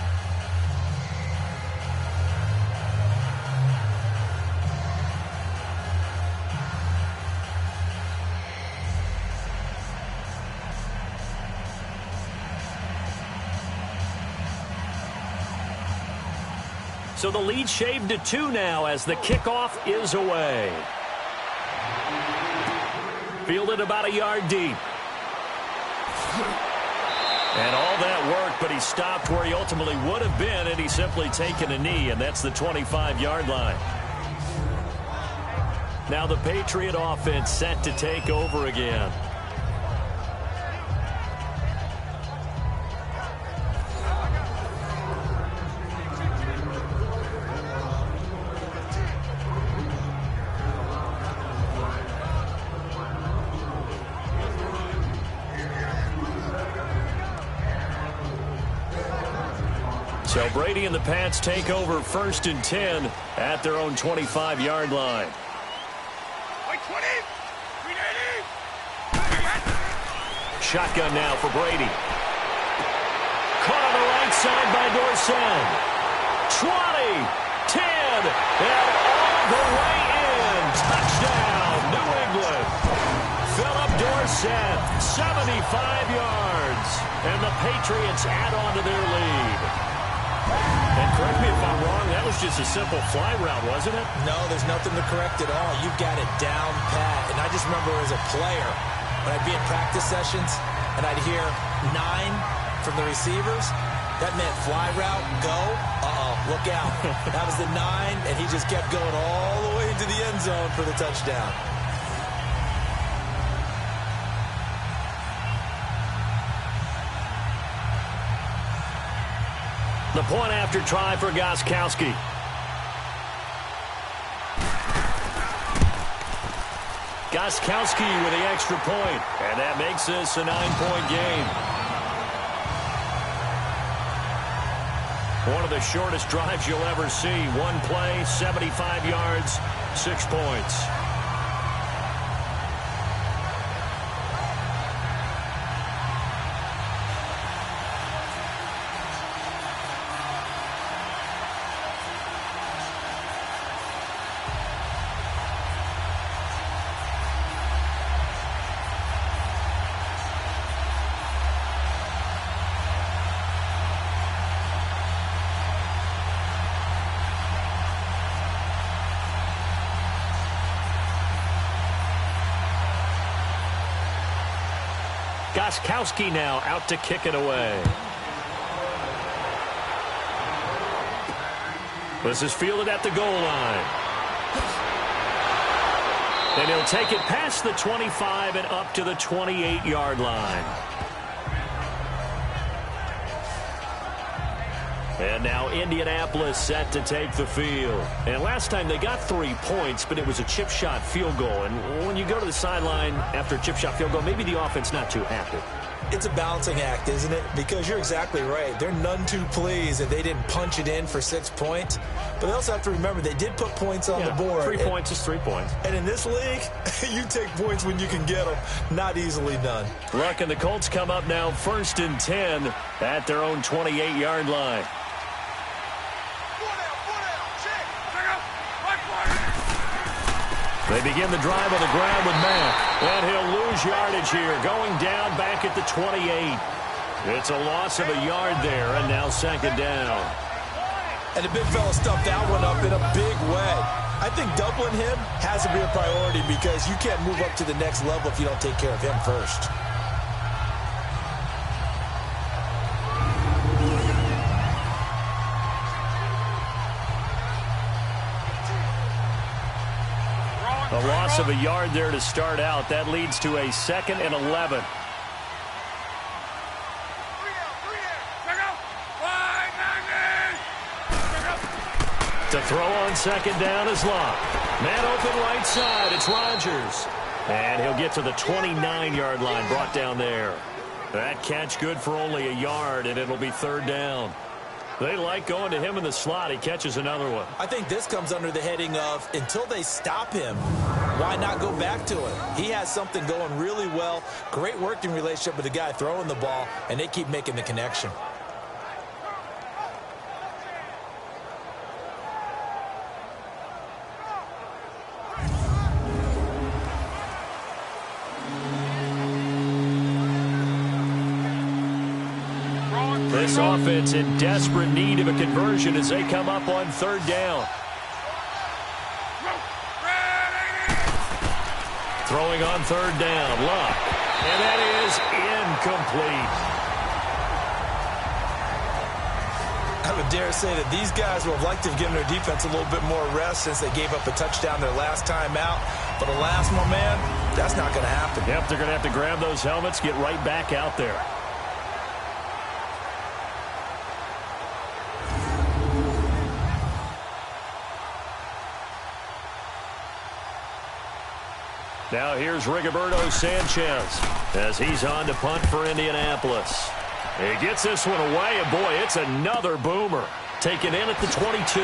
S1: So the lead shaved to 2 now as the kickoff is away. Fielded about a yard deep. And all that work, but he stopped where he ultimately would have been had he simply taken a knee, and that's the 25-yard line. Now the Patriot offense set to take over again. So Brady and the Pats take over 1st and 10 at their own 25-yard line. Shotgun now for Brady. Caught on the right side by Dorsett. 20. And all the way in. Touchdown, New England. Philip Dorsett, 75 yards. And the Patriots add on to their lead. And correct me if I'm wrong, that was just a simple fly route, wasn't it?
S2: No, there's nothing to correct at all. You've got it down pat. And I just remember as a player, when I'd be in practice sessions and I'd hear 9 from the receivers, that meant fly route, go, look out. That was the 9, and he just kept going all the way into the end zone for the touchdown.
S1: The point after try for Gostkowski. Gostkowski with the extra point, and that makes this a 9-point game. One of the shortest drives you'll ever see. One play, 75 yards, 6 points. Gostkowski now out to kick it away. This is fielded at the goal line. And he'll take it past the 25 and up to the 28-yard line. And now Indianapolis set to take the field. And last time they got 3 points, but it was a chip shot field goal. And when you go to the sideline after a chip shot field goal, maybe the offense not too happy.
S2: It's a balancing act, isn't it? Because you're exactly right. They're none too pleased that they didn't punch it in for 6 points. But they also have to remember they did put points on the board.
S1: 3 points is 3 points.
S2: And in this league, you take points when you can get them. Not easily done.
S1: Luck and the Colts come up now 1st and 10 at their own 28-yard line. They begin the drive on the ground with Mack. And he'll lose yardage here, going down back at the 28. It's a loss of a yard there, and now 2nd down.
S2: And the big fella stuffed that one up in a big way. I think doubling him has to be a priority because you can't move up to the next level if you don't take care of him first.
S1: A loss of a yard there to start out. That leads to a 2nd and 11. To throw on 2nd down is Locke. Man open right side. It's Rodgers. And he'll get to the 29-yard line, brought down there. That catch good for only a yard, and it'll be 3rd down. They like going to him in the slot. He catches another one.
S2: I think this comes under the heading of until they stop him, why not go back to him? He has something going really well. Great working relationship with the guy throwing the ball, and they keep making the connection.
S1: This offense in desperate need of a conversion as they come up on 3rd down. Throwing on 3rd down, Locke. And that is incomplete.
S2: I would dare say that these guys would have liked to have given their defense a little bit more rest since they gave up a touchdown their last time out. But alas, my man, that's not going to happen.
S1: Yep, they're going to have to grab those helmets, get right back out there. Now here's Rigoberto Sanchez as he's on to punt for Indianapolis. He gets this one away, and boy, it's another boomer. Taken in at the 22.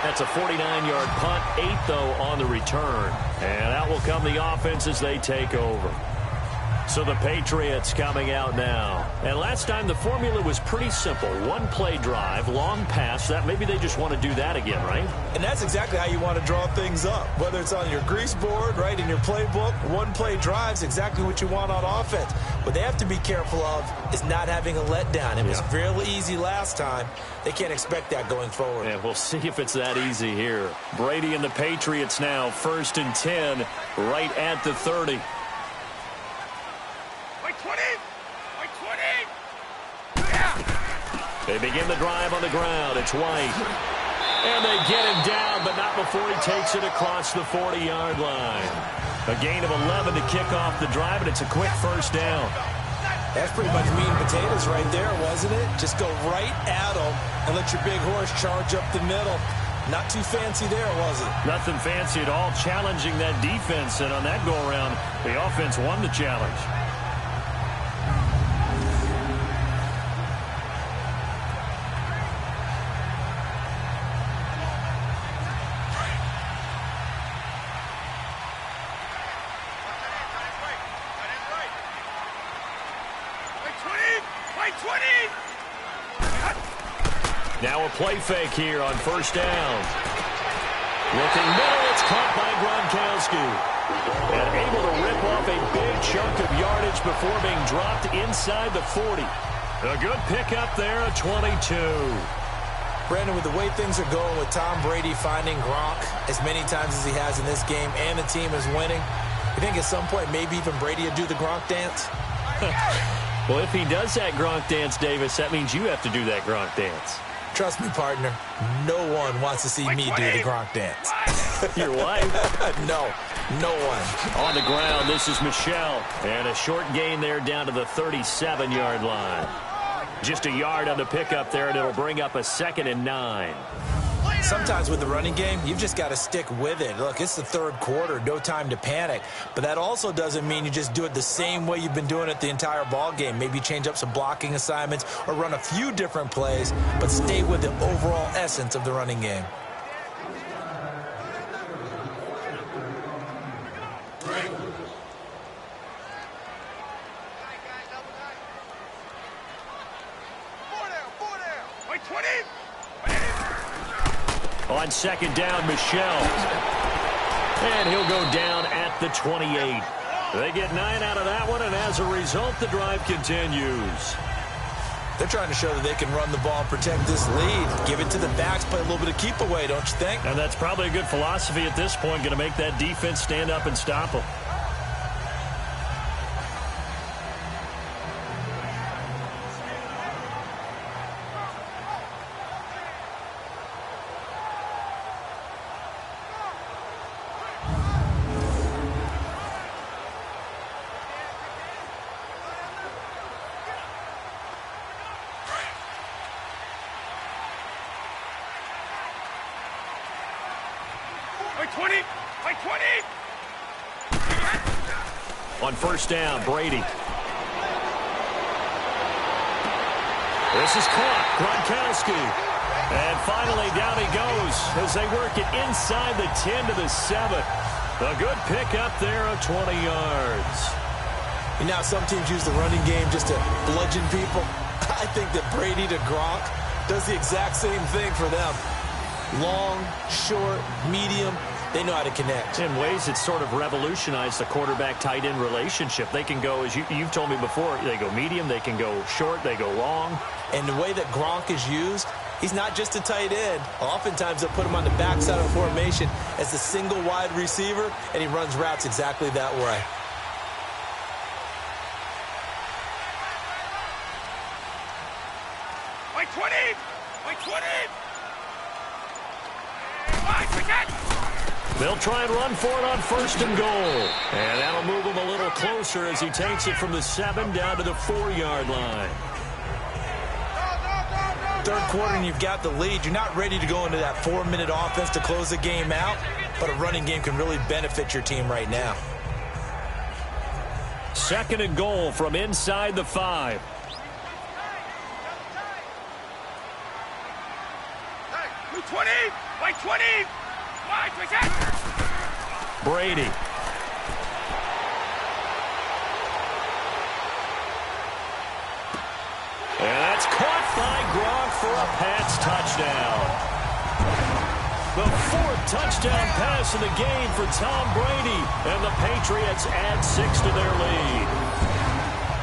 S1: That's a 49-yard punt, 8 though on the return. And out will come the offense as they take over. So the Patriots coming out now. And last time the formula was pretty simple. One play drive, long pass. That maybe they just want to do that again, right?
S2: And that's exactly how you want to draw things up. Whether it's on your grease board, right, in your playbook, one play drive is exactly what you want on offense. What they have to be careful of is not having a letdown. It was fairly easy last time. They can't expect that going forward.
S1: Yeah, we'll see if it's that easy here. Brady and the Patriots now, 1st and 10, right at the 30. They begin the drive on the ground. It's White. And they get him down, but not before he takes it across the 40-yard line. A gain of 11 to kick off the drive, and it's a quick first down.
S2: That's pretty much meat and potatoes right there, wasn't it? Just go right at them and let your big horse charge up the middle. Not too fancy there, was it?
S1: Nothing fancy at all, challenging that defense. And on that go-around, the offense won the challenge. Now a play fake here on first down. Looking middle, it's caught by Gronkowski. And able to rip off a big chunk of yardage before being dropped inside the 40. A good pickup there, a 22.
S2: Brandon, with the way things are going with Tom Brady finding Gronk as many times as he has in this game and the team is winning, you think at some point maybe even Brady will do the Gronk dance?
S1: Well, if he does that Gronk dance, Davis, that means you have to do that Gronk dance.
S2: Trust me, partner, no one wants to see me do the Gronk dance.
S1: Your wife?
S2: No one.
S1: On the ground, this is Michelle. And a short gain there down to the 37-yard line. Just a yard on the pickup there, and it'll bring up a 2nd and 9.
S2: Sometimes with the running game, you've just got to stick with it. Look, it's the third quarter, no time to panic. But that also doesn't mean you just do it the same way you've been doing it the entire ball game. Maybe change up some blocking assignments or run a few different plays, but stay with the overall essence of the running game.
S1: On 2nd down, Michelle. And he'll go down at the 28. They get 9 out of that one, and as a result, the drive continues.
S2: They're trying to show that they can run the ball and protect this lead. Give it to the backs, play a little bit of keep away, don't you think?
S1: And that's probably a good philosophy at this point, going to make that defense stand up and stop them. On first down, Brady. This is caught. Gronkowski. And finally, down he goes as they work it inside the 10 to the 7. A good pickup there of 20 yards.
S2: You know, some teams use the running game just to bludgeon people. I think that Brady to Gronk does the exact same thing for them. Long, short, medium. They know how to connect.
S1: In ways, it's sort of revolutionized the quarterback-tight end relationship. They can go, as you've told me before, they go medium, they can go short, they go long.
S2: And the way that Gronk is used, he's not just a tight end. Oftentimes, they'll put him on the backside of formation as the single wide receiver, and he runs routes exactly that way.
S4: Like 20! Like 20!
S1: They'll try and run for it on 1st and goal. And that'll move him a little closer as he takes it from the 7 down to the 4-yard line.
S2: Third quarter and you've got the lead. You're not ready to go into that 4-minute offense to close the game out, but a running game can really benefit your team right now.
S1: 2nd and goal from inside the 5.
S4: Hey, 20! Like 20! Brady.
S1: by Gronk for a Pats touchdown. The fourth touchdown pass in the game for Tom Brady, and the Patriots add 6 to their lead.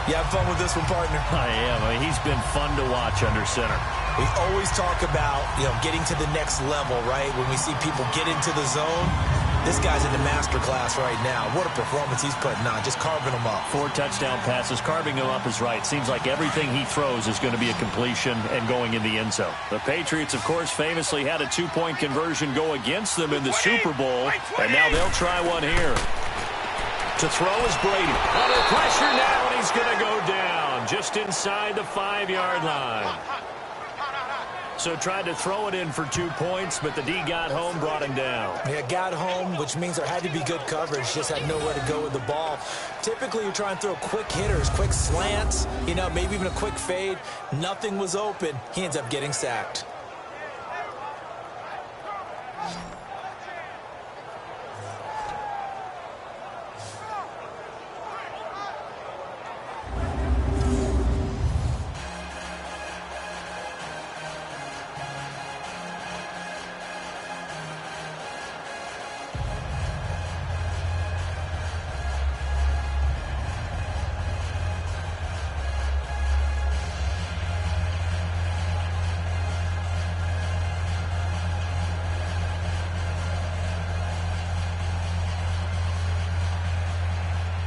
S2: You have fun with this one, partner?
S1: I am. I mean, he's been fun to watch under center.
S2: We always talk about, getting to the next level, right? When we see people get into the zone, this guy's in the master class right now. What a performance he's putting on, just carving them up. 4
S1: touchdown passes, carving them up is right. Seems like everything he throws is going to be a completion and going in the end zone. The Patriots, of course, famously had a 2-point conversion go against them in the Super Bowl, and now they'll try one here. To throw is Brady. Under pressure now, and he's going to go down just inside the 5-yard line. So tried to throw it in for 2 points, but the D got home, brought him down.
S2: Yeah, got home, which means there had to be good coverage. Just had nowhere to go with the ball. Typically, you're trying to throw quick hitters, quick slants, maybe even a quick fade. Nothing was open. He ends up getting sacked.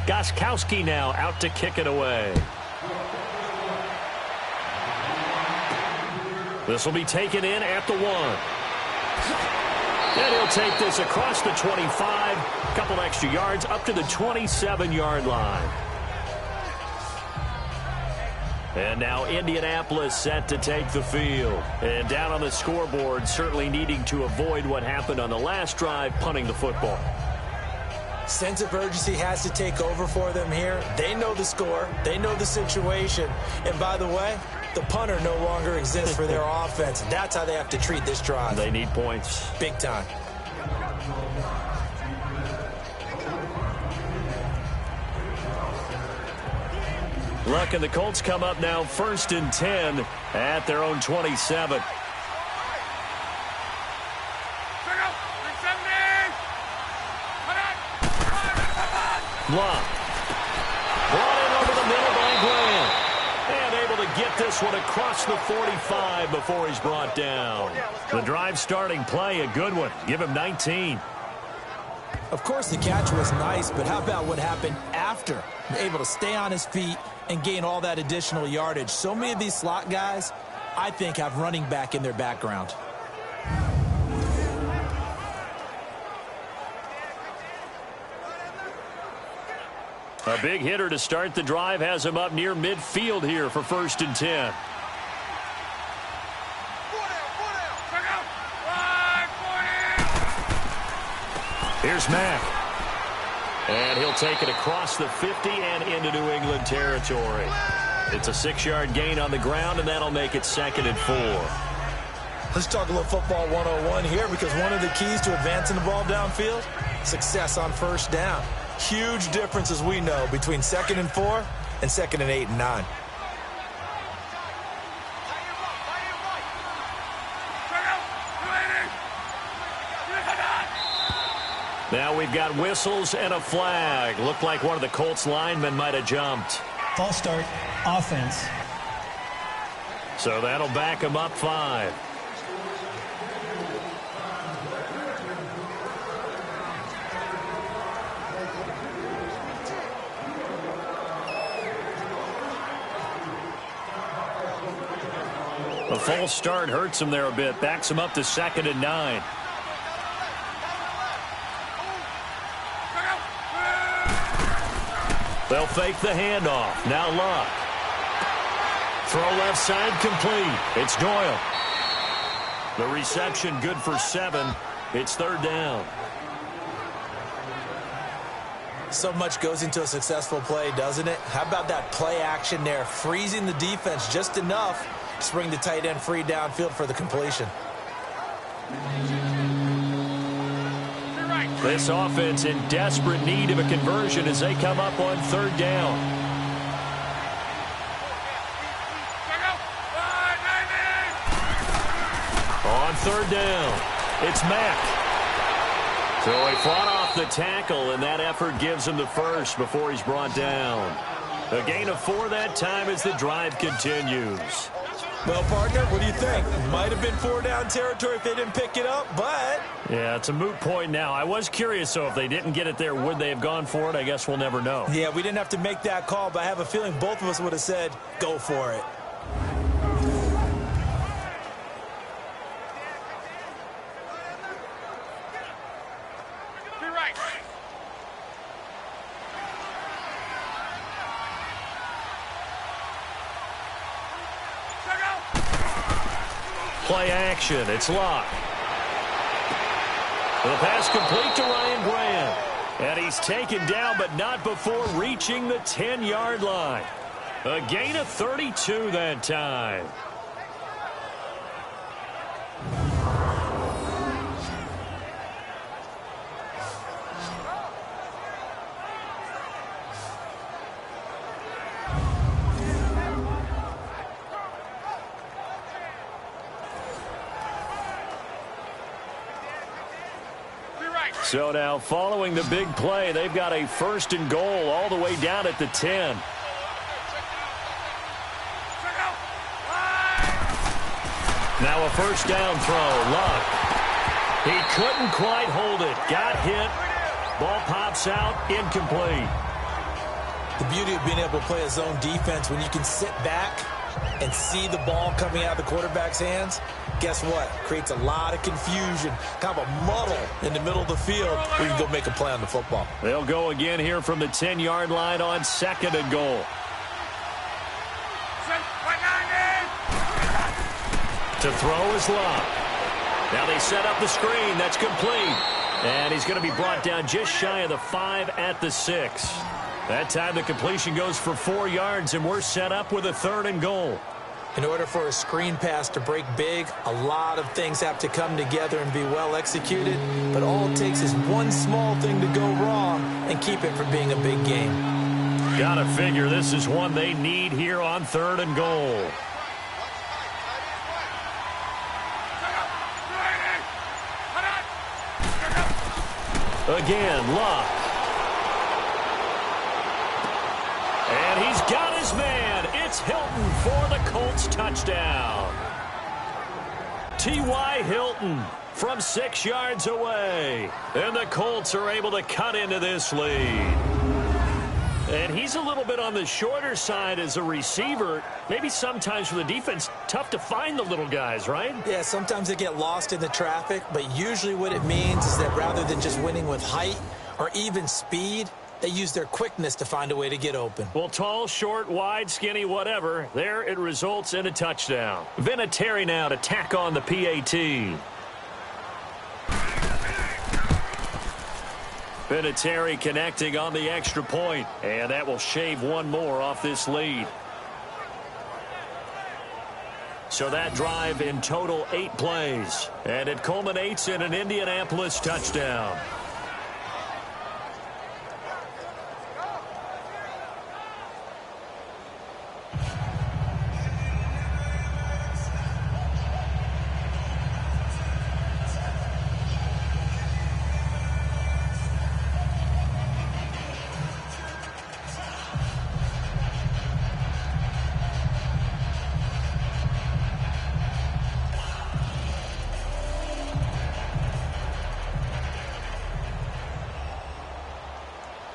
S1: Gostkowski now out to kick it away. This will be taken in at the 1. And he'll take this across the 25. A couple extra yards up to the 27-yard line. And now Indianapolis set to take the field. And down on the scoreboard, certainly needing to avoid what happened on the last drive, punting the football.
S2: Sense of urgency has to take over for them here. They know the score. They know the situation. And by the way, the punter no longer exists for their offense. That's how they have to treat this drive.
S1: They need points.
S2: Big time.
S1: Luck, and the Colts come up now 1st and 10 at their own 27. Block. Brought in over the middle by Graham. And able to get this one across the 45 before he's brought down. The drive starting play, a good one. Give him 19.
S2: Of course, the catch was nice, but how about what happened after? Able to stay on his feet and gain all that additional yardage. So many of these slot guys, I think, have running back in their background.
S1: A big hitter to start the drive has him up near midfield here for 1st and 10. Here's Mack. And he'll take it across the 50 and into New England territory. It's a 6-yard gain on the ground, and that'll make it 2nd and 4.
S2: Let's talk a little football 101 here, because one of the keys to advancing the ball downfield, success on 1st down. Huge difference, as we know, between 2nd and 4 and 2nd and 8 and 9.
S1: Now we've got whistles and a flag. Looked like one of the Colts linemen might have jumped.
S3: False start, offense.
S1: So that'll back him up 5. A false start hurts him there a bit. Backs him up to 2nd and 9. They'll fake the handoff. Now Luck. Throw left side complete. It's Doyle. The reception good for 7. It's 3rd down.
S2: So much goes into a successful play, doesn't it? How about that play action there? Freezing the defense just enough to bring the tight end free downfield for the completion.
S1: This offense in desperate need of a conversion as they come up on 3rd down. third down. It's Mack. So he fought off the tackle, and that effort gives him the first before he's brought down. A gain of 4 that time as the drive continues.
S2: Well, partner, what do you think? Might have been 4-down territory if they didn't pick it up, but...
S1: Yeah, it's a moot point now. I was curious, so if they didn't get it there, would they have gone for it? I guess we'll never know.
S2: Yeah, we didn't have to make that call, but I have a feeling both of us would have said, go for it.
S1: Play action. It's Locke. The pass complete to Ryan Graham. And he's taken down, but not before reaching the 10-yard line. A gain of 32 that time. So now, following the big play, they've got a 1st and goal all the way down at the 10. Now a 1st down throw. Luck. He couldn't quite hold it. Got hit. Ball pops out. Incomplete.
S2: The beauty of being able to play a zone defense when you can sit back and see the ball coming out of the quarterback's hands, guess what? Creates a lot of confusion, kind of a muddle in the middle of the field where you can go make a play on the football.
S1: They'll go again here from the 10-yard line on 2nd and goal. To throw is Locke. Now they set up the screen. That's complete. And he's going to be brought down just shy of the 5 at the 6. That time the completion goes for 4 yards, and we're set up with a 3rd and goal.
S2: In order for a screen pass to break big, a lot of things have to come together and be well executed. But all it takes is one small thing to go wrong and keep it from being a big game.
S1: Gotta figure this is one they need here on 3rd and goal. Again, Locke. And he's got his man. It's Hilton for the Colts touchdown. T.Y. Hilton from 6 yards away. And the Colts are able to cut into this lead. And he's a little bit on the shorter side as a receiver. Maybe sometimes for the defense, tough to find the little guys, right?
S2: Yeah, sometimes they get lost in the traffic, but usually what it means is that rather than just winning with height or even speed, they use their quickness to find a way to get open.
S1: Well, tall, short, wide, skinny, whatever, there it results in a touchdown. Vinatieri now to tack on the PAT. Vinatieri connecting on the extra point, and that will shave one more off this lead. So that drive in total 8 plays, and it culminates in an Indianapolis touchdown.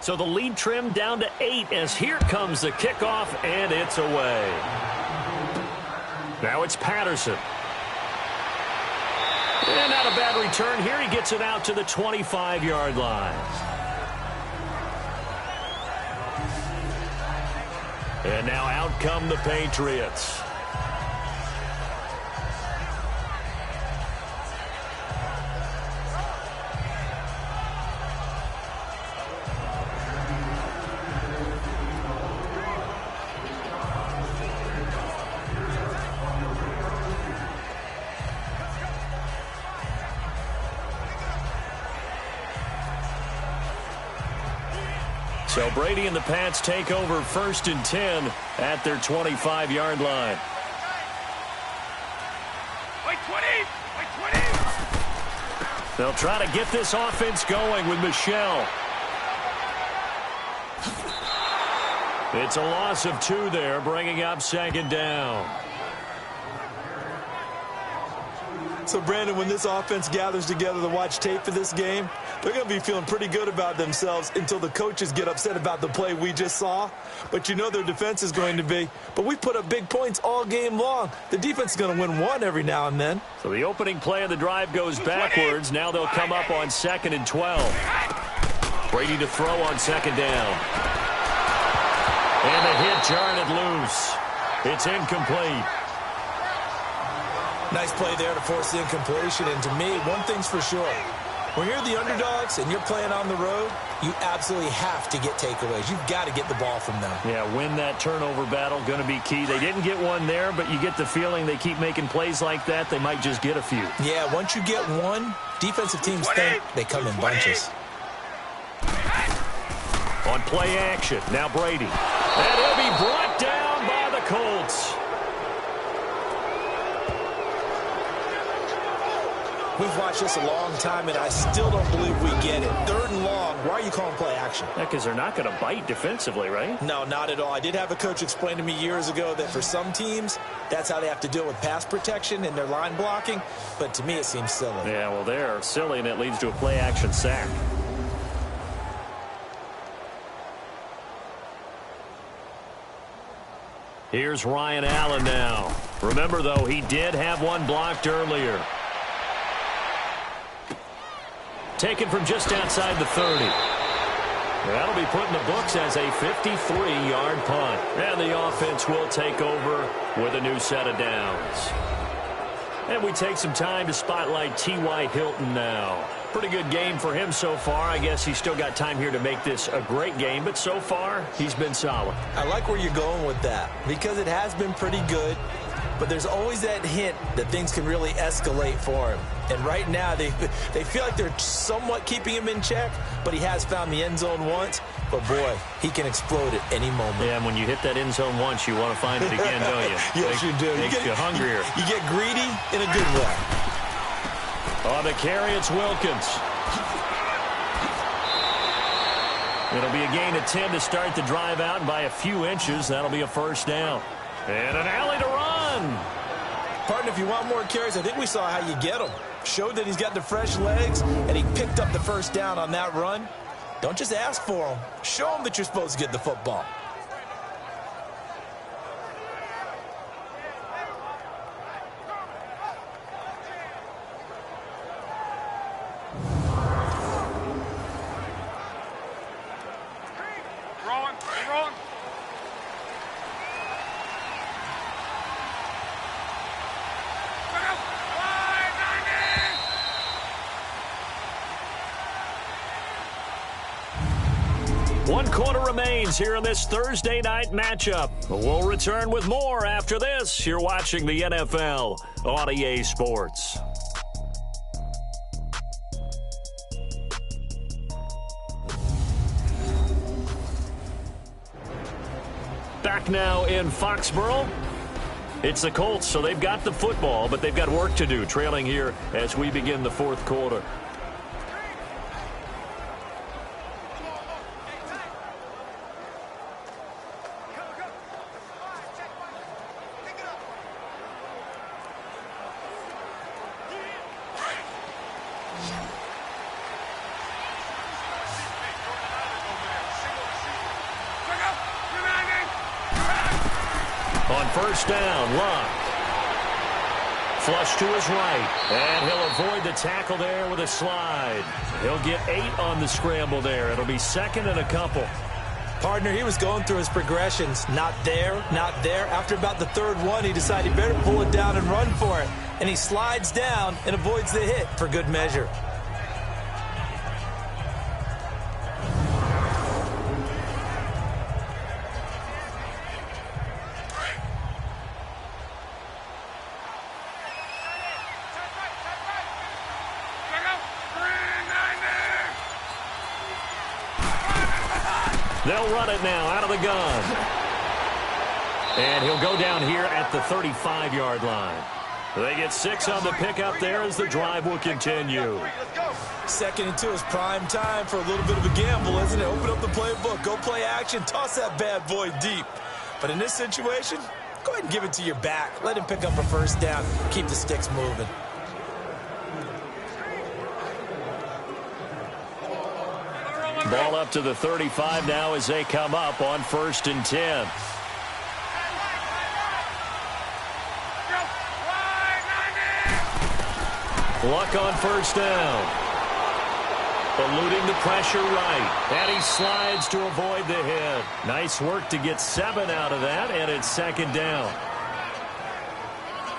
S1: So the lead trimmed down to 8 as here comes the kickoff, and it's away. Now it's Patterson. And not a bad return here. He gets it out to the 25-yard line. And now out come the Patriots. So Brady and the Pats take over 1st and 10 at their 25-yard line.
S4: Wait, 20! Wait, 20!
S1: They'll try to get this offense going with Michel. It's a loss of 2 there, bringing up 2nd down.
S2: So, Brandon, when this offense gathers together to watch tape for this game, they're going to be feeling pretty good about themselves until the coaches get upset about the play we just saw. But you know their defense is going to be. But we put up big points all game long. The defense is going to win one every now and then.
S1: So the opening play of the drive goes backwards. Now they'll come up on 2nd and 12. Brady to throw on 2nd down. And the hit jarred it loose. It's incomplete.
S2: Nice play there to force the incompletion. And to me, one thing's for sure. When you're the underdogs and you're playing on the road, you absolutely have to get takeaways. You've got to get the ball from them.
S1: Yeah, win that turnover battle, going to be key. They didn't get one there, but you get the feeling they keep making plays like that, they might just get a few.
S2: Yeah, once you get one, defensive teams think they come in bunches.
S1: On play action, now Brady. And he'll be brought down by the Colts.
S2: We've watched this a long time, and I still don't believe we get it. 3rd and long. Why are you calling play action?
S1: Yeah, because they're not going to bite defensively, right?
S2: No, not at all. I did have a coach explain to me years ago that for some teams, that's how they have to deal with pass protection and their line blocking. But to me, it seems silly.
S1: Yeah, well, they're silly, and it leads to a play action sack. Here's Ryan Allen now. Remember, though, he did have one blocked earlier. Taken from just outside the 30. That'll be put in the books as a 53-yard punt. And the offense will take over with a new set of downs. And we take some time to spotlight T.Y. Hilton now. Pretty good game for him so far. I guess he's still got time here to make this a great game, but so far, he's been solid.
S2: I like where you're going with that because it has been pretty good, but there's always that hint that things can really escalate for him. And right now, they feel like they're somewhat keeping him in check, but he has found the end zone once. But, boy, he can explode at any moment.
S1: Yeah, and when you hit that end zone once, you want to find it again, don't you?
S2: Yes, you do.
S1: Makes you hungrier.
S2: You get greedy in a good way.
S1: On the carry, it's Wilkins. It'll be a gain of 10 to start the drive out, and by a few inches, that'll be a 1st down. And an alley to run.
S2: Partner, if you want more carries, I think we saw how you get them. Showed that he's got the fresh legs, and he picked up the 1st down on that run. Don't just ask for them. Show them that you're supposed to get the football.
S4: Wrong.
S1: One quarter remains here in this Thursday night matchup. We'll return with more after this. You're watching the NFL on EA Sports. Back now in Foxborough. It's the Colts, so they've got the football, but they've got work to do, trailing here as we begin the 4th quarter. On 1st down, Luck. Flush to his right, and he'll avoid the tackle there with a slide. He'll get 8 on the scramble there. It'll be 2nd and a couple.
S2: Partner, he was going through his progressions. Not there, not there. After about the 3rd one, he decided he better pull it down and run for it. And he slides down and avoids the hit for good measure.
S1: They'll run it now out of the gun. And he'll go down here at the 35-yard line. They get 6 on the pickup there as the drive will continue.
S2: 2nd and 2 is prime time for a little bit of a gamble, isn't it? Open up the playbook, go play action, toss that bad boy deep. But in this situation, go ahead and give it to your back. Let him pick up a first down. Keep the sticks moving.
S1: Ball up to the 35 now as they come up on 1st and 10. Luck on 1st down. Eluding the pressure right. And he slides to avoid the hit. Nice work to get 7 out of that, and it's 2nd down.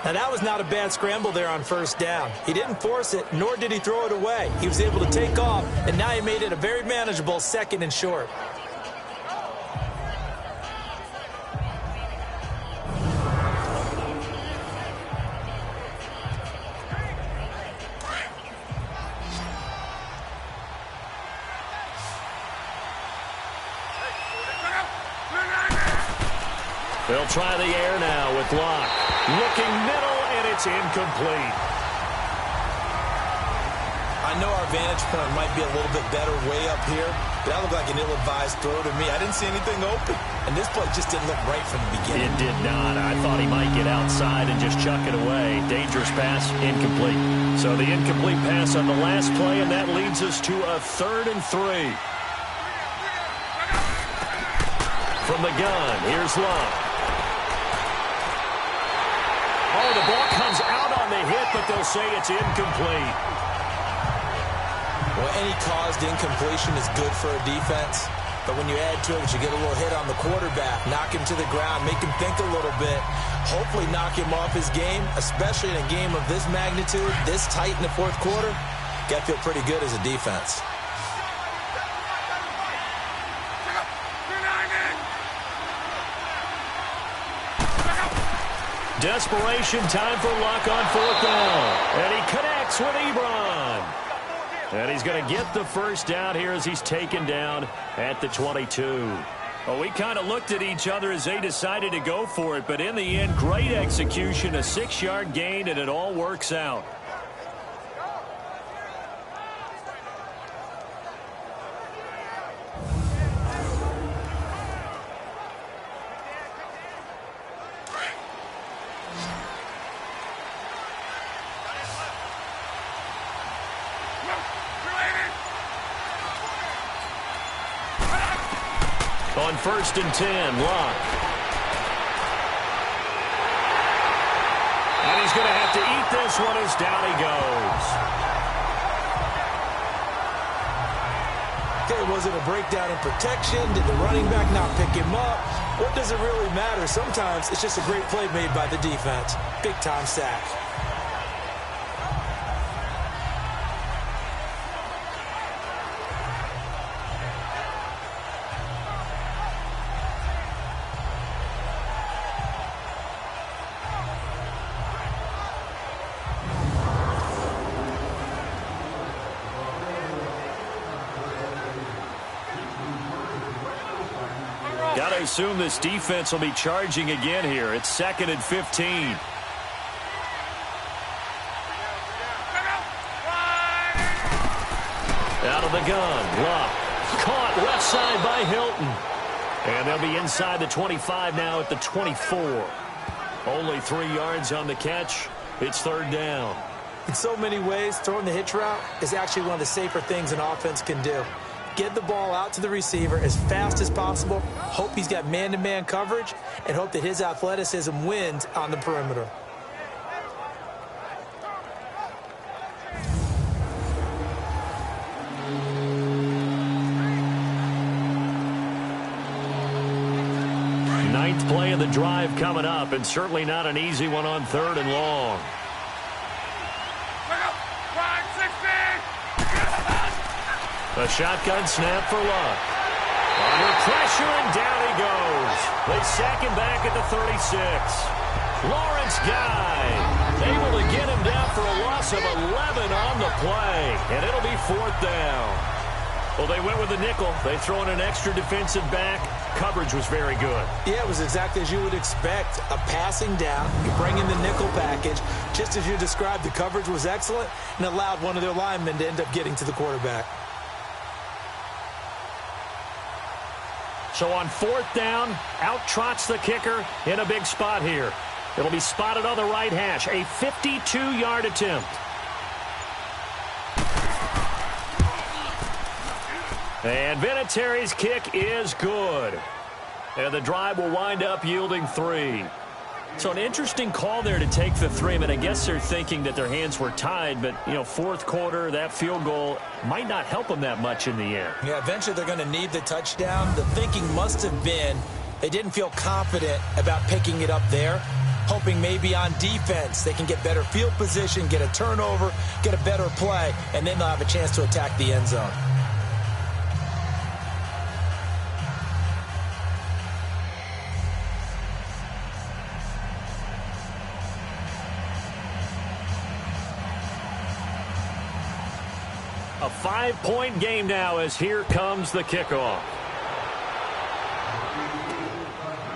S2: Now, that was not a bad scramble there on 1st down. He didn't force it, nor did he throw it away. He was able to take off, and now he made it a very manageable 2nd and short.
S1: They'll try the air now with Locke. Looking middle, and it's incomplete.
S2: I know our vantage point might be a little bit better way up here, but that looked like an ill-advised throw to me. I didn't see anything open, and this play just didn't look right from the beginning.
S1: It did not. I thought he might get outside and just chuck it away. Dangerous pass, incomplete. So the incomplete pass on the last play, and that leads us to a 3rd and 3. From the gun, here's Locke. Oh, the ball comes out on the hit, but they'll say it's incomplete.
S2: Well, any caused incompletion is good for a defense, but when you add to it that you get a little hit on the quarterback, knock him to the ground, make him think a little bit, hopefully knock him off his game, especially in a game of this magnitude, this tight in the 4th quarter, got to feel pretty good as a defense.
S1: Desperation time for Luck on 4th down. And he connects with Ebron. And he's going to get the first down here as he's taken down at the 22. Well, we kind of looked at each other as they decided to go for it. But in the end, great execution, a 6-yard gain, and it all works out. On 1st and 10, Locke. And he's going to have to eat this one as down he goes.
S2: Okay, was it a breakdown in protection? Did the running back not pick him up? What does it really matter? Sometimes it's just a great play made by the defense. Big-time sack.
S1: Got to assume this defense will be charging again here. It's 2nd and 15. Out of the gun, Locke. Caught left side by Hilton. And they'll be inside the 25 now at the 24. Only 3 yards on the catch. It's 3rd down.
S2: In so many ways, throwing the hitch route is actually one of the safer things an offense can do. Get the ball out to the receiver as fast as possible, hope he's got man-to-man coverage, and hope that his athleticism wins on the perimeter.
S1: Ninth play of the drive coming up, and certainly not an easy one on 3rd and long. A shotgun snap for Luck. Under pressure, and down he goes. They sack him back at the 36. Lawrence Guy able to get him down for a loss of 11 on the play, and it'll be 4th down. Well, they went with the nickel. They throw in an extra defensive back. Coverage was very good.
S2: Yeah, it was exactly as you would expect. A passing down. You bring in the nickel package. Just as you described, the coverage was excellent and allowed one of their linemen to end up getting to the quarterback.
S1: So on 4th down, out trots the kicker in a big spot here. It'll be spotted on the right hash. A 52-yard attempt. And Vinatieri's kick is good. And the drive will wind up yielding 3. So an interesting call there to take the 3. I mean, I guess they're thinking that their hands were tied, but, you know, 4th quarter, that field goal might not help them that much in the end.
S2: Yeah, eventually they're going to need the touchdown. The thinking must have been they didn't feel confident about picking it up there, hoping maybe on defense they can get better field position, get a turnover, get a better play, and then they'll have a chance to attack the end zone.
S1: A 5-point game now as here comes the kickoff.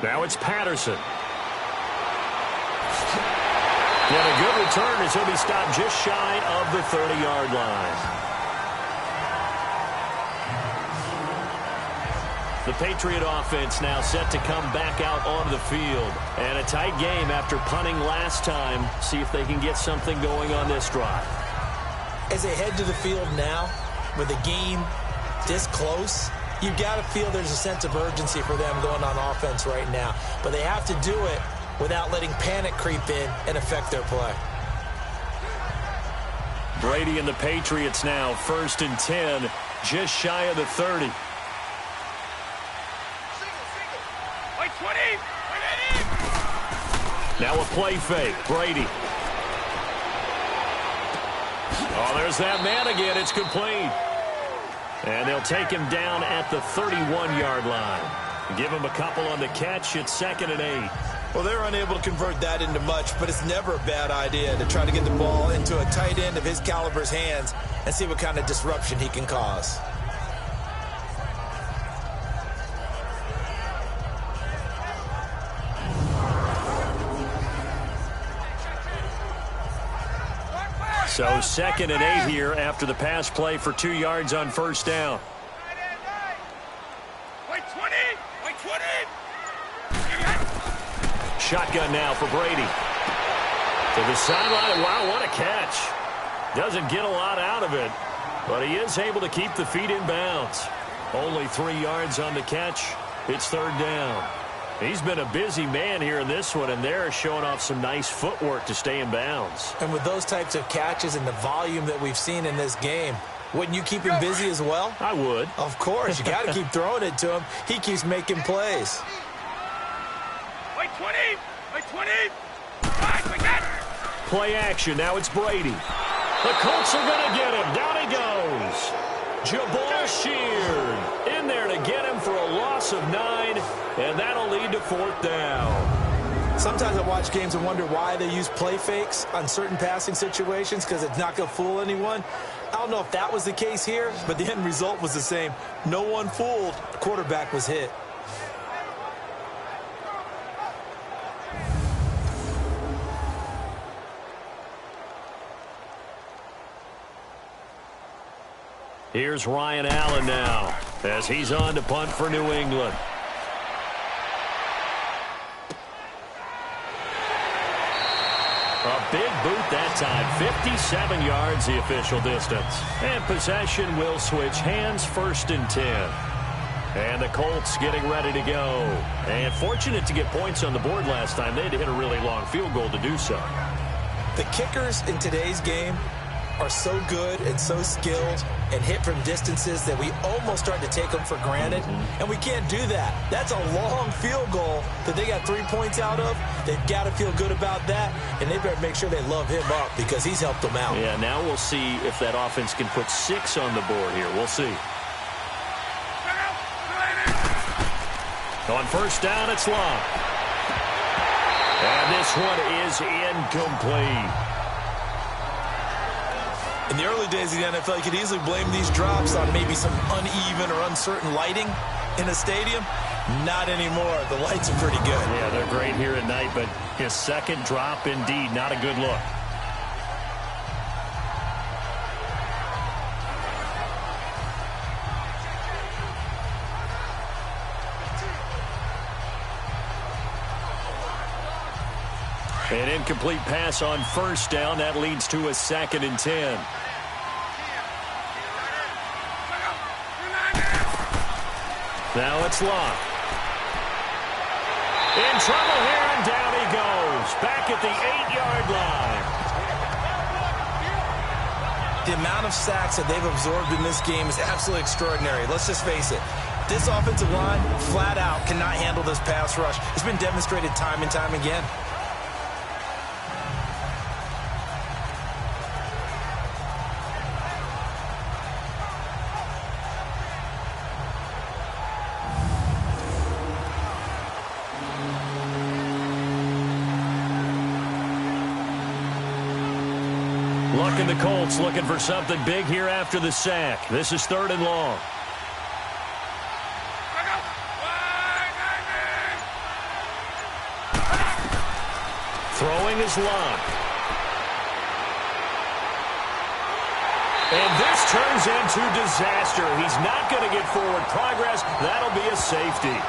S1: Now it's Patterson. And a good return as he'll be stopped just shy of the 30-yard line. The Patriot offense now set to come back out onto the field. And a tight game after punting last time. See if they can get something going on this drive.
S2: As they head to the field now, with the game this close, you've got to feel there's a sense of urgency for them going on offense right now. But they have to do it without letting panic creep in and affect their play.
S1: Brady and the Patriots now 1st and 10, just shy of the 30.
S4: Wait, 20.
S1: Now a play fake. Brady. Oh, there's that man again. It's complete. And they'll take him down at the 31-yard line. Give him a couple on the catch. It's 2nd and 8.
S2: Well, they're unable to convert that into much, but it's never a bad idea to try to get the ball into a tight end of his caliber's hands and see what kind of disruption he can cause.
S1: So 2nd and 8 here after the pass play for 2 yards on 1st down.
S4: Wait, 20. Wait, 20.
S1: Shotgun now for Brady. To the sideline. Wow, what a catch. Doesn't get a lot out of it, but he is able to keep the feet in bounds. Only 3 yards on the catch. It's 3rd down. He's been a busy man here in this one, and they're showing off some nice footwork to stay in bounds.
S2: And with those types of catches and the volume that we've seen in this game, wouldn't you keep him busy as well?
S1: I would.
S2: Of course. You got to keep throwing it to him. He keeps making plays.
S4: Wait, 20. Wait, 20. Right, we got it.
S1: Play action. Now it's Brady. The Colts are going to get him. Down he goes. Jabal Sheard in there to get him for a loss of 9, and that'll lead to 4th down.
S2: Sometimes I watch games and wonder why they use play fakes on certain passing situations because it's not going to fool anyone. I don't know if that was the case here, but the end result was the same. No one fooled. The quarterback was hit.
S1: Here's Ryan Allen now as he's on to punt for New England. A big boot that time. 57 yards the official distance. And possession will switch hands. 1st and 10. And the Colts getting ready to go. And fortunate to get points on the board last time. They had to hit a really long field goal to do so.
S2: The kickers in today's game are so good and so skilled and hit from distances that we almost start to take them for granted, and we can't do that. That's a long field goal that they got 3 points out of. They've got to feel good about that, and they better make sure they love him up because he's helped them out.
S1: Yeah, now we'll see if that offense can put 6 on the board here. We'll see. On 1st down, it's Long. And this one is incomplete.
S2: In the early days of the NFL, you could easily blame these drops on maybe some uneven or uncertain lighting in a stadium. Not anymore. The lights are pretty good.
S1: Yeah, they're great here at night, but his second drop, indeed, not a good look. An incomplete pass on first down. That leads to a 2nd and 10. Now it's Locke. In trouble here, and down he goes. Back at the 8-yard line.
S2: The amount of sacks that they've absorbed in this game is absolutely extraordinary. Let's just face it. This offensive line, flat out, cannot handle this pass rush. It's been demonstrated time and time again.
S1: Luck in the Colts looking for something big here after the sack. This is 3rd and long. Throwing is Locke. And this turns into disaster. He's not going to get forward progress. That'll be a safety.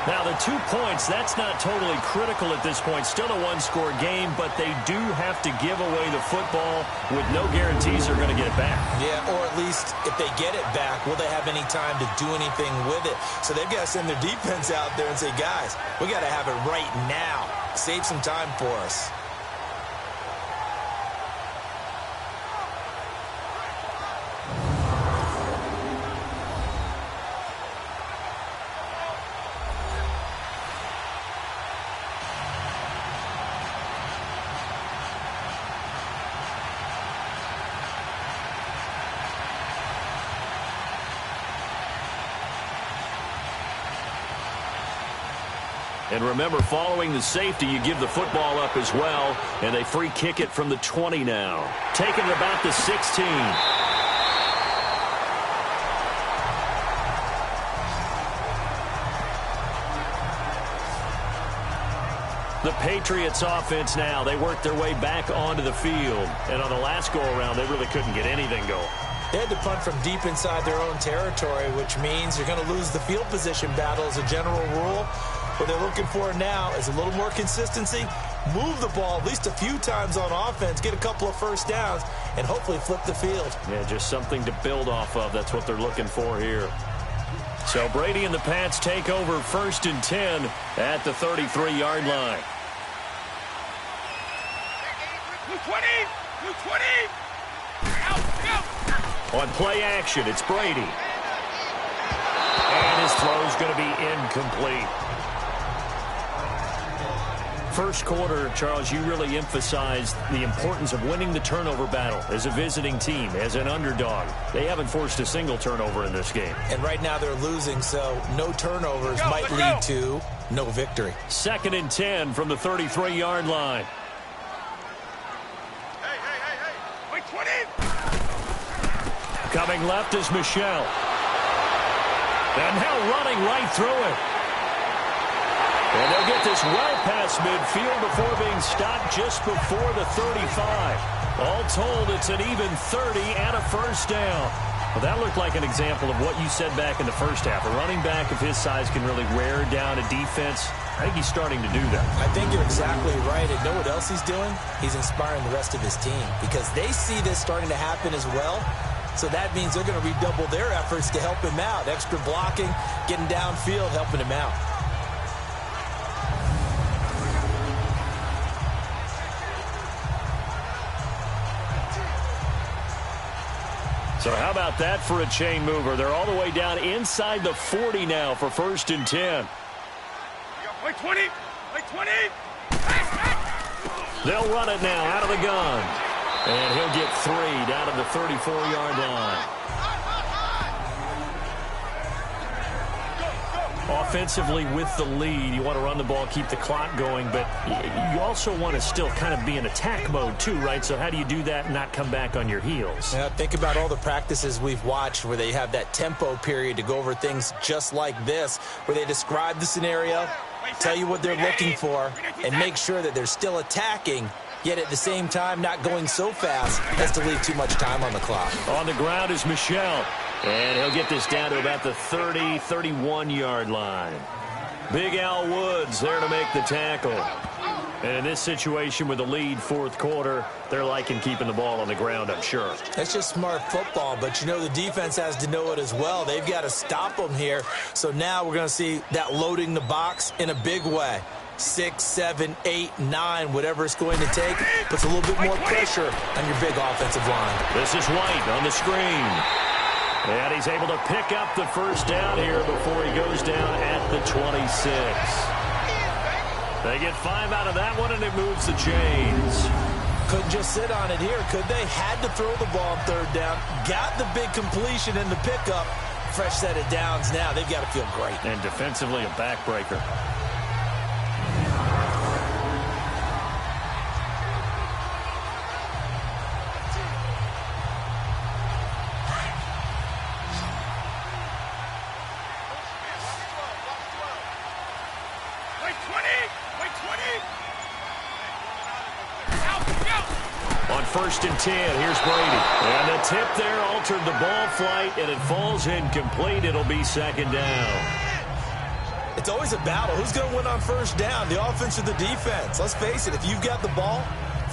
S1: Now, the 2 points, that's not totally critical at this point. Still a one-score game, but they do have to give away the football with no guarantees they're going to get it back.
S2: Yeah, or at least if they get it back, will they have any time to do anything with it? So they've got to send their defense out there and say, guys, we got to have it right now. Save some time for us.
S1: And remember, following the safety, you give the football up as well, and they free kick it from the 20 now. Taking it about the 16. The Patriots offense now, they work their way back onto the field. And on the last go-around, they really couldn't get anything going.
S2: They had to punt from deep inside their own territory, which means you're going to lose the field position battle as a general rule. What they're looking for now is a little more consistency, move the ball at least a few times on offense, get a couple of first downs, and hopefully flip the field.
S1: Yeah, just something to build off of. That's what they're looking for here. So Brady and the Pats take over 1st and 10 at the 33-yard line.
S4: 220! 220! Out, out!
S1: On play action, it's Brady. And his throw's going to be incomplete. First quarter, Charles, you really emphasized the importance of winning the turnover battle as a visiting team, as an underdog. They haven't forced a single turnover in this game.
S2: And right now they're losing, so no turnovers might lead to no victory.
S1: 2nd and 10 from the 33-yard line.
S4: Hey! Wait, 20!
S1: Coming left is Michelle. And now running right through it. And they'll get this well past midfield before being stopped just before the 35. All told, it's an even 30 and a first down. Well, that looked like an example of what you said back in the first half. A running back of his size can really wear down a defense. I think he's starting to do that.
S2: I think you're exactly right. And know what else he's doing? He's inspiring the rest of his team because they see this starting to happen as well. So that means they're going to redouble their efforts to help him out. Extra blocking, getting downfield, helping him out.
S1: So how about that for a chain mover? They're all the way down inside the 40 now for 1st and 10.
S4: Wait, 20! Wait, 20!
S1: They'll run it now out of the gun. And he'll get 3 down to the 34-yard line. Offensively with the lead, you want to run the ball, keep the clock going, but you also want to still kind of be in attack mode too, right? So how do you do that and not come back on your heels?
S2: Yeah, think about all the practices we've watched where they have that tempo period to go over things just like this, where they describe the scenario, tell you what they're looking for, and make sure that they're still attacking, yet at the same time not going so fast as to leave too much time on the clock.
S1: On the ground is Michel. And he'll get this down to about the 30, 31-yard line. Big Al Woods there to make the tackle. And in this situation with the lead fourth quarter, they're liking keeping the ball on the ground, I'm sure.
S2: That's just smart football, but you know the defense has to know it as well. They've got to stop them here. So now we're going to see that loading the box in a big way. 6, 7, 8, 9, whatever it's going to take, puts a little bit more pressure on your big offensive line.
S1: This is White on the screen. And he's able to pick up the first down here before he goes down at the 26. They get 5 out of that one, and it moves the chains.
S2: Couldn't just sit on it here, could they? Had to throw the ball on third down. Got the big completion in the pickup. Fresh set of downs now. They've got to feel great.
S1: And defensively, a backbreaker. First and 10, here's Brady. And the tip there altered the ball flight, and it falls incomplete. It'll be second down.
S2: It's always a battle. Who's going to win on first down, the offense or the defense? Let's face it, if you've got the ball,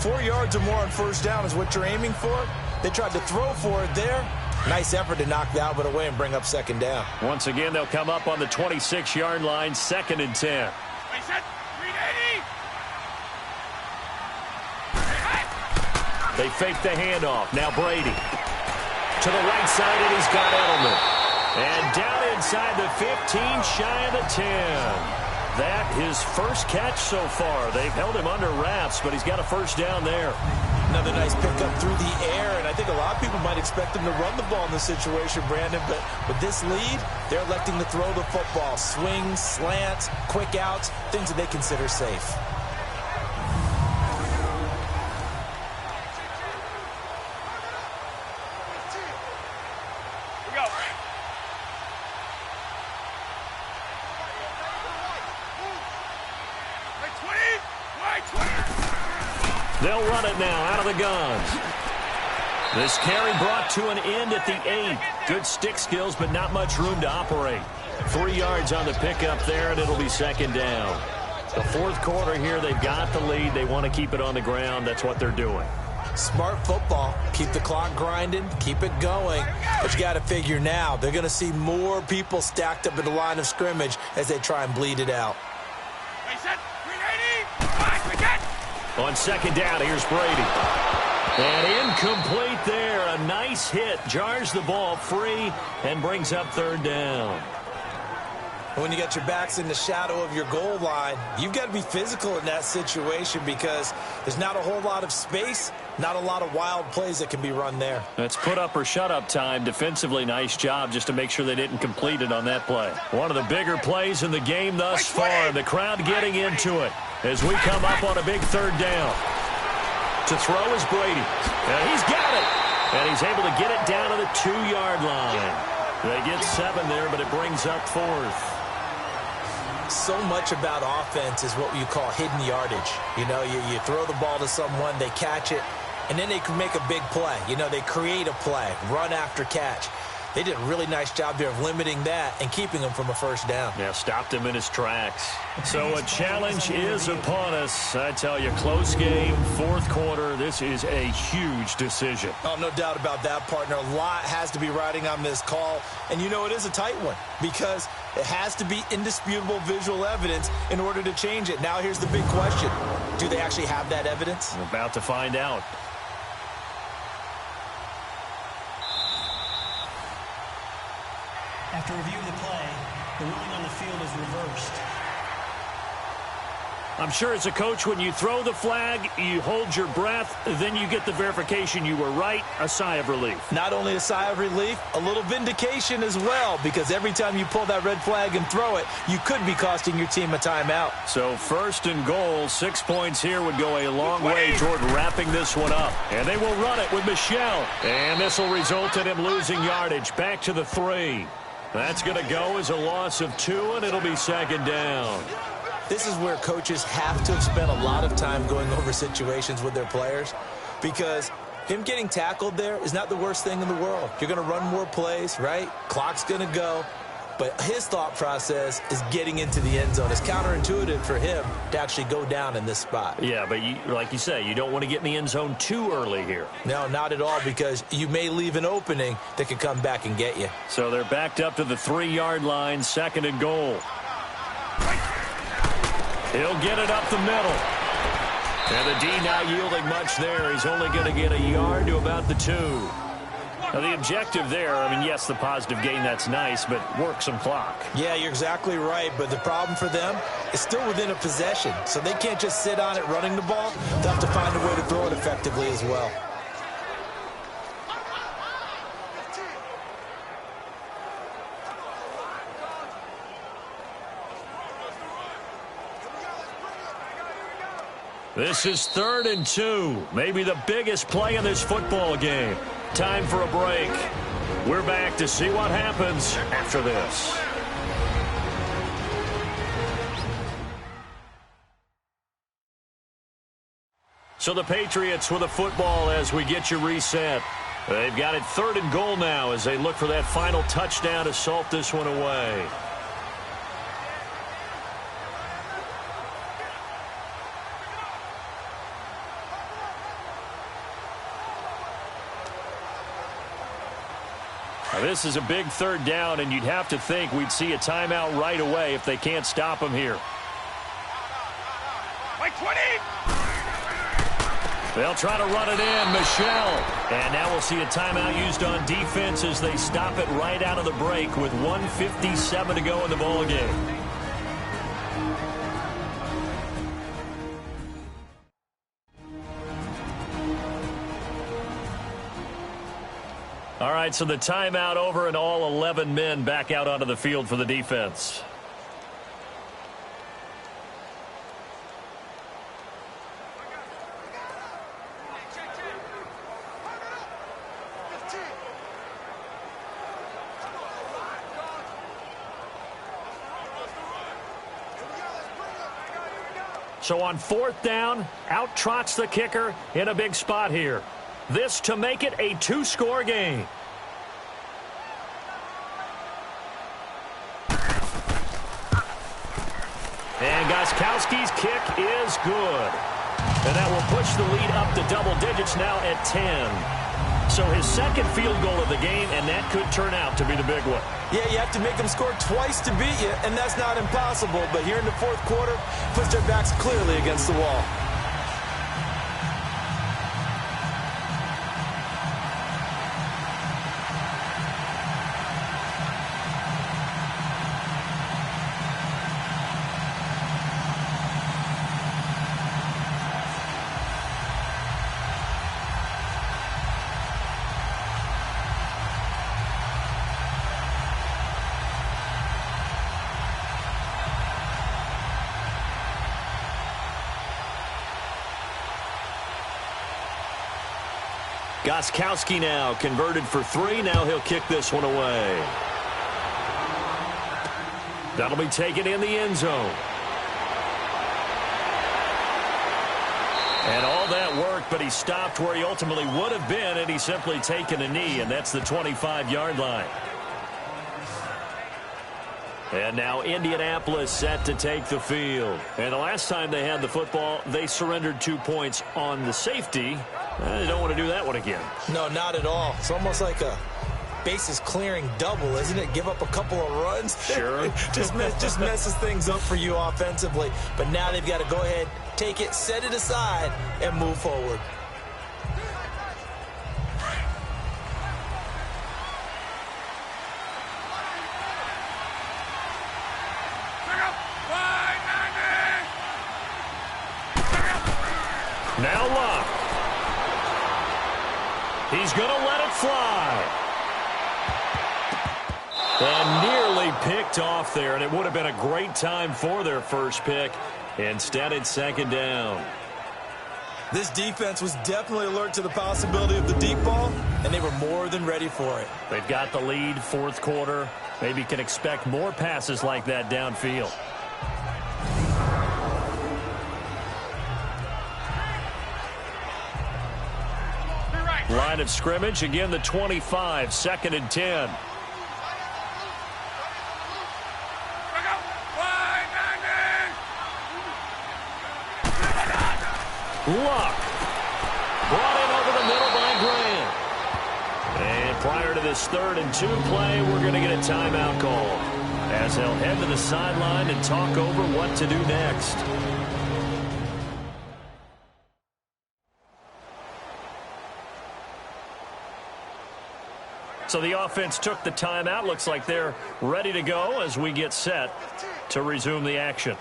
S2: 4 yards or more on first down is what you're aiming for. They tried to throw for it there. Nice effort to knock that one away and bring up second down.
S1: Once again, they'll come up on the 26-yard line, second and 10. They fake the handoff. Now Brady to the right side, and he's got Edelman. And down inside the 15, shy of the 10. That his first catch so far. They've held him under wraps, but he's got a first down there.
S2: Another nice pickup through the air, and I think a lot of people might expect him to run the ball in this situation, Brandon, but with this lead, they're electing to throw the football. Swings, slants, quick outs, things that they consider safe.
S1: They'll run it now out of the guns. This carry brought to an end at the 8. Good stick skills, but not much room to operate. 3 yards on the pickup there, and it'll be second down. The fourth quarter here, they've got the lead. They want to keep it on the ground. That's what they're doing.
S2: Smart football. Keep the clock grinding. Keep it going. But you got to figure now, they're going to see more people stacked up at the line of scrimmage as they try and bleed it out.
S1: On second down, here's Brady. And incomplete there. A nice hit. Jars the ball free and brings up third down.
S2: When you got your backs in the shadow of your goal line, you've got to be physical in that situation because there's not a whole lot of space, not a lot of wild plays that can be run there.
S1: That's put up or shut up time. Defensively, nice job just to make sure they didn't complete it on that play. One of the bigger plays in the game thus far. The crowd getting into it as we come up on a big third down. To throw is Brady. And he's got it. And he's able to get it down to the 2-yard line. They get 7 there, but it brings up fourth.
S2: So much about offense is what you call hidden yardage. You know, you throw the ball to someone, they catch it, and then they can make a big play. You know, they create a play, run after catch. They did a really nice job there of limiting that and keeping him from a first down.
S1: Yeah, stopped him in his tracks. So a challenge is upon us. I tell you, close game, fourth quarter. This is a huge decision.
S2: Oh, no doubt about that, partner. A lot has to be riding on this call. And you know it is a tight one because it has to be indisputable visual evidence in order to change it. Now here's the big question. Do they actually have that evidence?
S1: We're about to find out.
S3: After reviewing the play, the ruling on the field is reversed.
S1: I'm sure as a coach, when you throw the flag, you hold your breath, then you get the verification you were right, a sigh of relief.
S2: Not only a sigh of relief, a little vindication as well, because every time you pull that red flag and throw it, you could be costing your team a timeout.
S1: So 1st and goal, 6 points here would go a long way toward wrapping this one up. And they will run it with Michel. And this will result in him losing yardage. Back to the 3. That's going to go as a loss of 2, and it'll be 2nd down.
S2: This is where coaches have to have spent a lot of time going over situations with their players, because him getting tackled there is not the worst thing in the world. You're going to run more plays, right? Clock's going to go. But his thought process is getting into the end zone. It's counterintuitive for him to actually go down in this spot.
S1: Yeah, but like you say, you don't want to get in the end zone too early here.
S2: No, not at all, because you may leave an opening that could come back and get you.
S1: So they're backed up to the 3-yard line, 2nd and goal. He'll get it up the middle. And the D not yielding much there. He's only going to get a yard to about the 2. Now, the objective there, I mean, yes, the positive gain, that's nice, but work some clock.
S2: Yeah, you're exactly right, but the problem for them is still within a possession, so they can't just sit on it running the ball. They'll have to find a way to throw it effectively as well.
S1: This is 3rd and 2, maybe the biggest play in this football game. Time for a break. We're back to see what happens after this. So the Patriots with a football as we get you reset. They've got it 3rd and goal now as they look for that final touchdown to salt this one away. Now, this is a big 3rd down, and you'd have to think we'd see a timeout right away if they can't stop him here.
S4: Wait, 20!
S1: They'll try to run it in. Michel. And now we'll see a timeout used on defense as they stop it right out of the break with 1:57 to go in the ball game. All right, so the timeout over and all 11 men back out onto the field for the defense. So on 4th down, out trots the kicker in a big spot here. This to make it a 2-score game. And Gostkowski's kick is good. And that will push the lead up to double digits now at 10. So his 2nd field goal of the game, and that could turn out to be the big one.
S2: Yeah, you have to make them score twice to beat you, and that's not impossible. But here in the 4th quarter, puts their backs clearly against the wall.
S1: Gostkowski now converted for 3. Now he'll kick this one away. That'll be taken in the end zone. And all that work, but he stopped where he ultimately would have been, and he's simply taken a knee, and that's the 25-yard line. And now Indianapolis set to take the field. And the last time they had the football, they surrendered 2 points on the safety. They don't want to do that one again.
S2: No, not at all. It's almost like a bases clearing double, isn't it? Give up a couple of runs.
S1: Sure.
S2: just messes things up for you offensively. But now they've got to go ahead, take it, set it aside, and move forward.
S1: Now Luck. He's going to let it fly. And nearly picked off there, and it would have been a great time for their first pick. Instead, it's second down.
S2: This defense was definitely alert to the possibility of the deep ball, and they were more than ready for it.
S1: They've got the lead, fourth quarter. Maybe can expect more passes like that downfield. Line of scrimmage, again the 25, second and 10. Luck. Brought in over the middle by Grant. And prior to this 3rd and 2 play, we're going to get a timeout call, as they'll head to the sideline and talk over what to do next. So the offense took the timeout. Looks like they're ready to go as we get set to resume the action.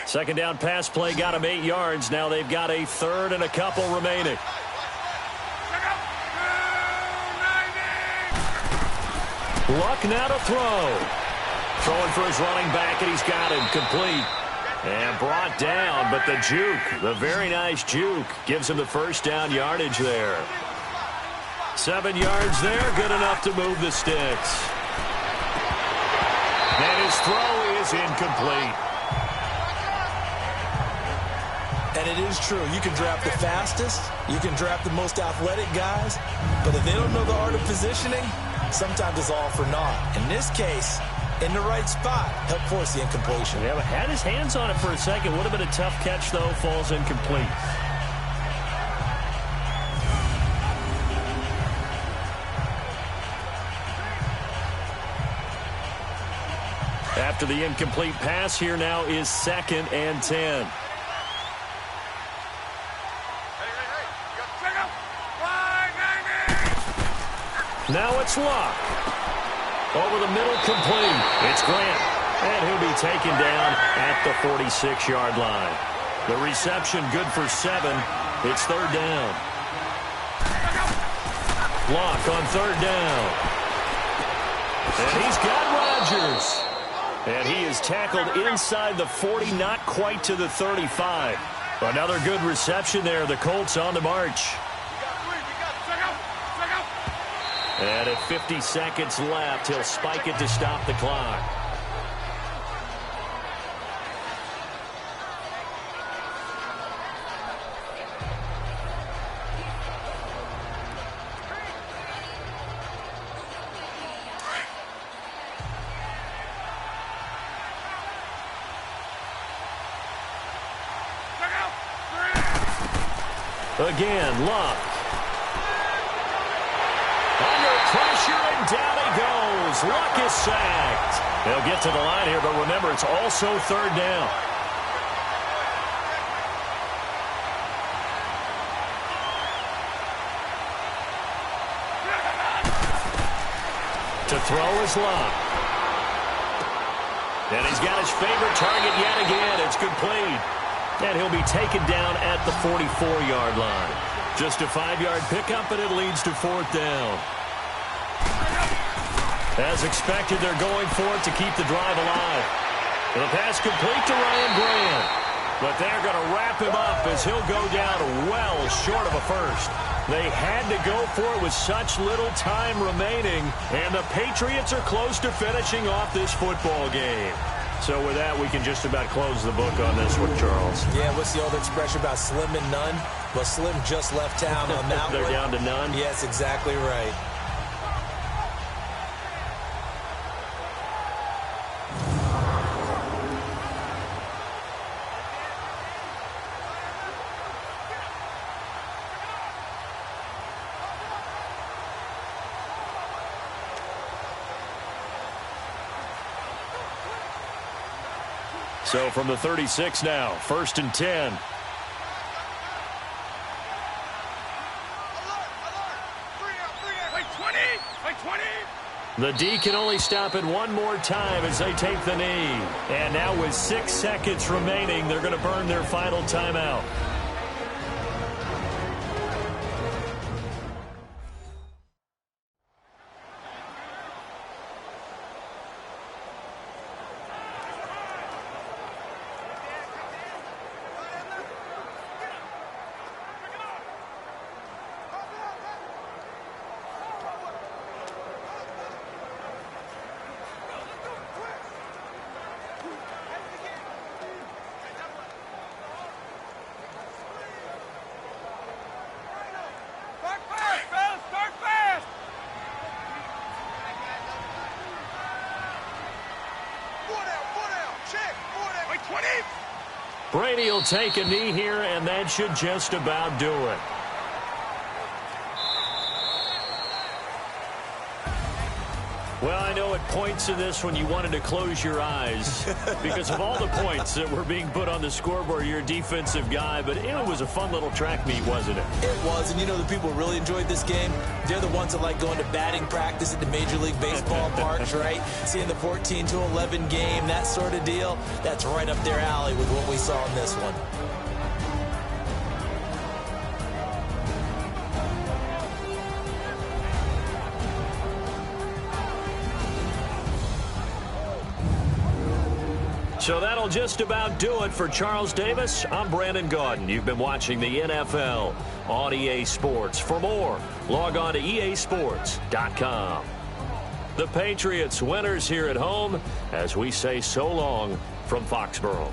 S1: Second down pass play got them 8 yards. Now they've got a 3rd and a couple remaining. Luck now to throw. Throwing for his running back, and he's got him complete. And brought down, but the juke, the very nice juke, gives him the first down yardage there. 7 yards there, good enough to move the sticks. And his throw is incomplete.
S2: And it is true. You can draft the fastest. You can draft the most athletic guys. But if they don't know the art of positioning, sometimes it's all for naught. In this case, in the right spot, helped force the incompletion.
S1: Yeah, but had his hands on it for a second. Would have been a tough catch, though. Falls incomplete. After the incomplete pass, here now is 2nd and 10. Now it's Luck. Over the middle, complete. It's Grant. And he'll be taken down at the 46-yard line. The reception good for 7. It's 3rd down. Luck on 3rd down. And he's got Rodgers. And he is tackled inside the 40, not quite to the 35. Another good reception there. The Colts on the march. And at 50 seconds left, he'll spike it to stop the clock. Again, Luck. Under pressure, and down he goes. Luck is sacked. They'll get to the line here, but remember, it's also 3rd down. To throw is Luck. And he's got his favorite target yet again. It's complete. And he'll be taken down at the 44-yard line. Just a 5-yard pickup, and it leads to 4th down. As expected, they're going for it to keep the drive alive. The pass complete to Ryan Grant. But they're going to wrap him up as he'll go down well short of a first. They had to go for it with such little time remaining, and the Patriots are close to finishing off this football game. So with that, we can just about close the book on this one, Charles.
S2: Yeah, what's the old expression about slim and none? Well, Slim just left town on that
S1: They're down to none?
S2: Yes, exactly right.
S1: So from the 36 now, 1st and 10. The D can only stop it one more time as they take the knee. And now with 6 seconds remaining, they're going to burn their final timeout. Brady will take a knee here, and that should just about do it. Well, I know at points in this when you wanted to close your eyes because of all the points that were being put on the scoreboard. You're a defensive guy, but it was a fun little track meet, wasn't it?
S2: It was, and you know the people who really enjoyed this game? They're the ones that like going to batting practice at the Major League Baseball parks, right? Seeing the 14-11 game, that sort of deal. That's right up their alley with what we saw in this one.
S1: So that'll just about do it for Charles Davis. I'm Brandon Gaudin. You've been watching the NFL on EA Sports. For more, log on to easports.com. The Patriots winners here at home as we say so long from Foxborough.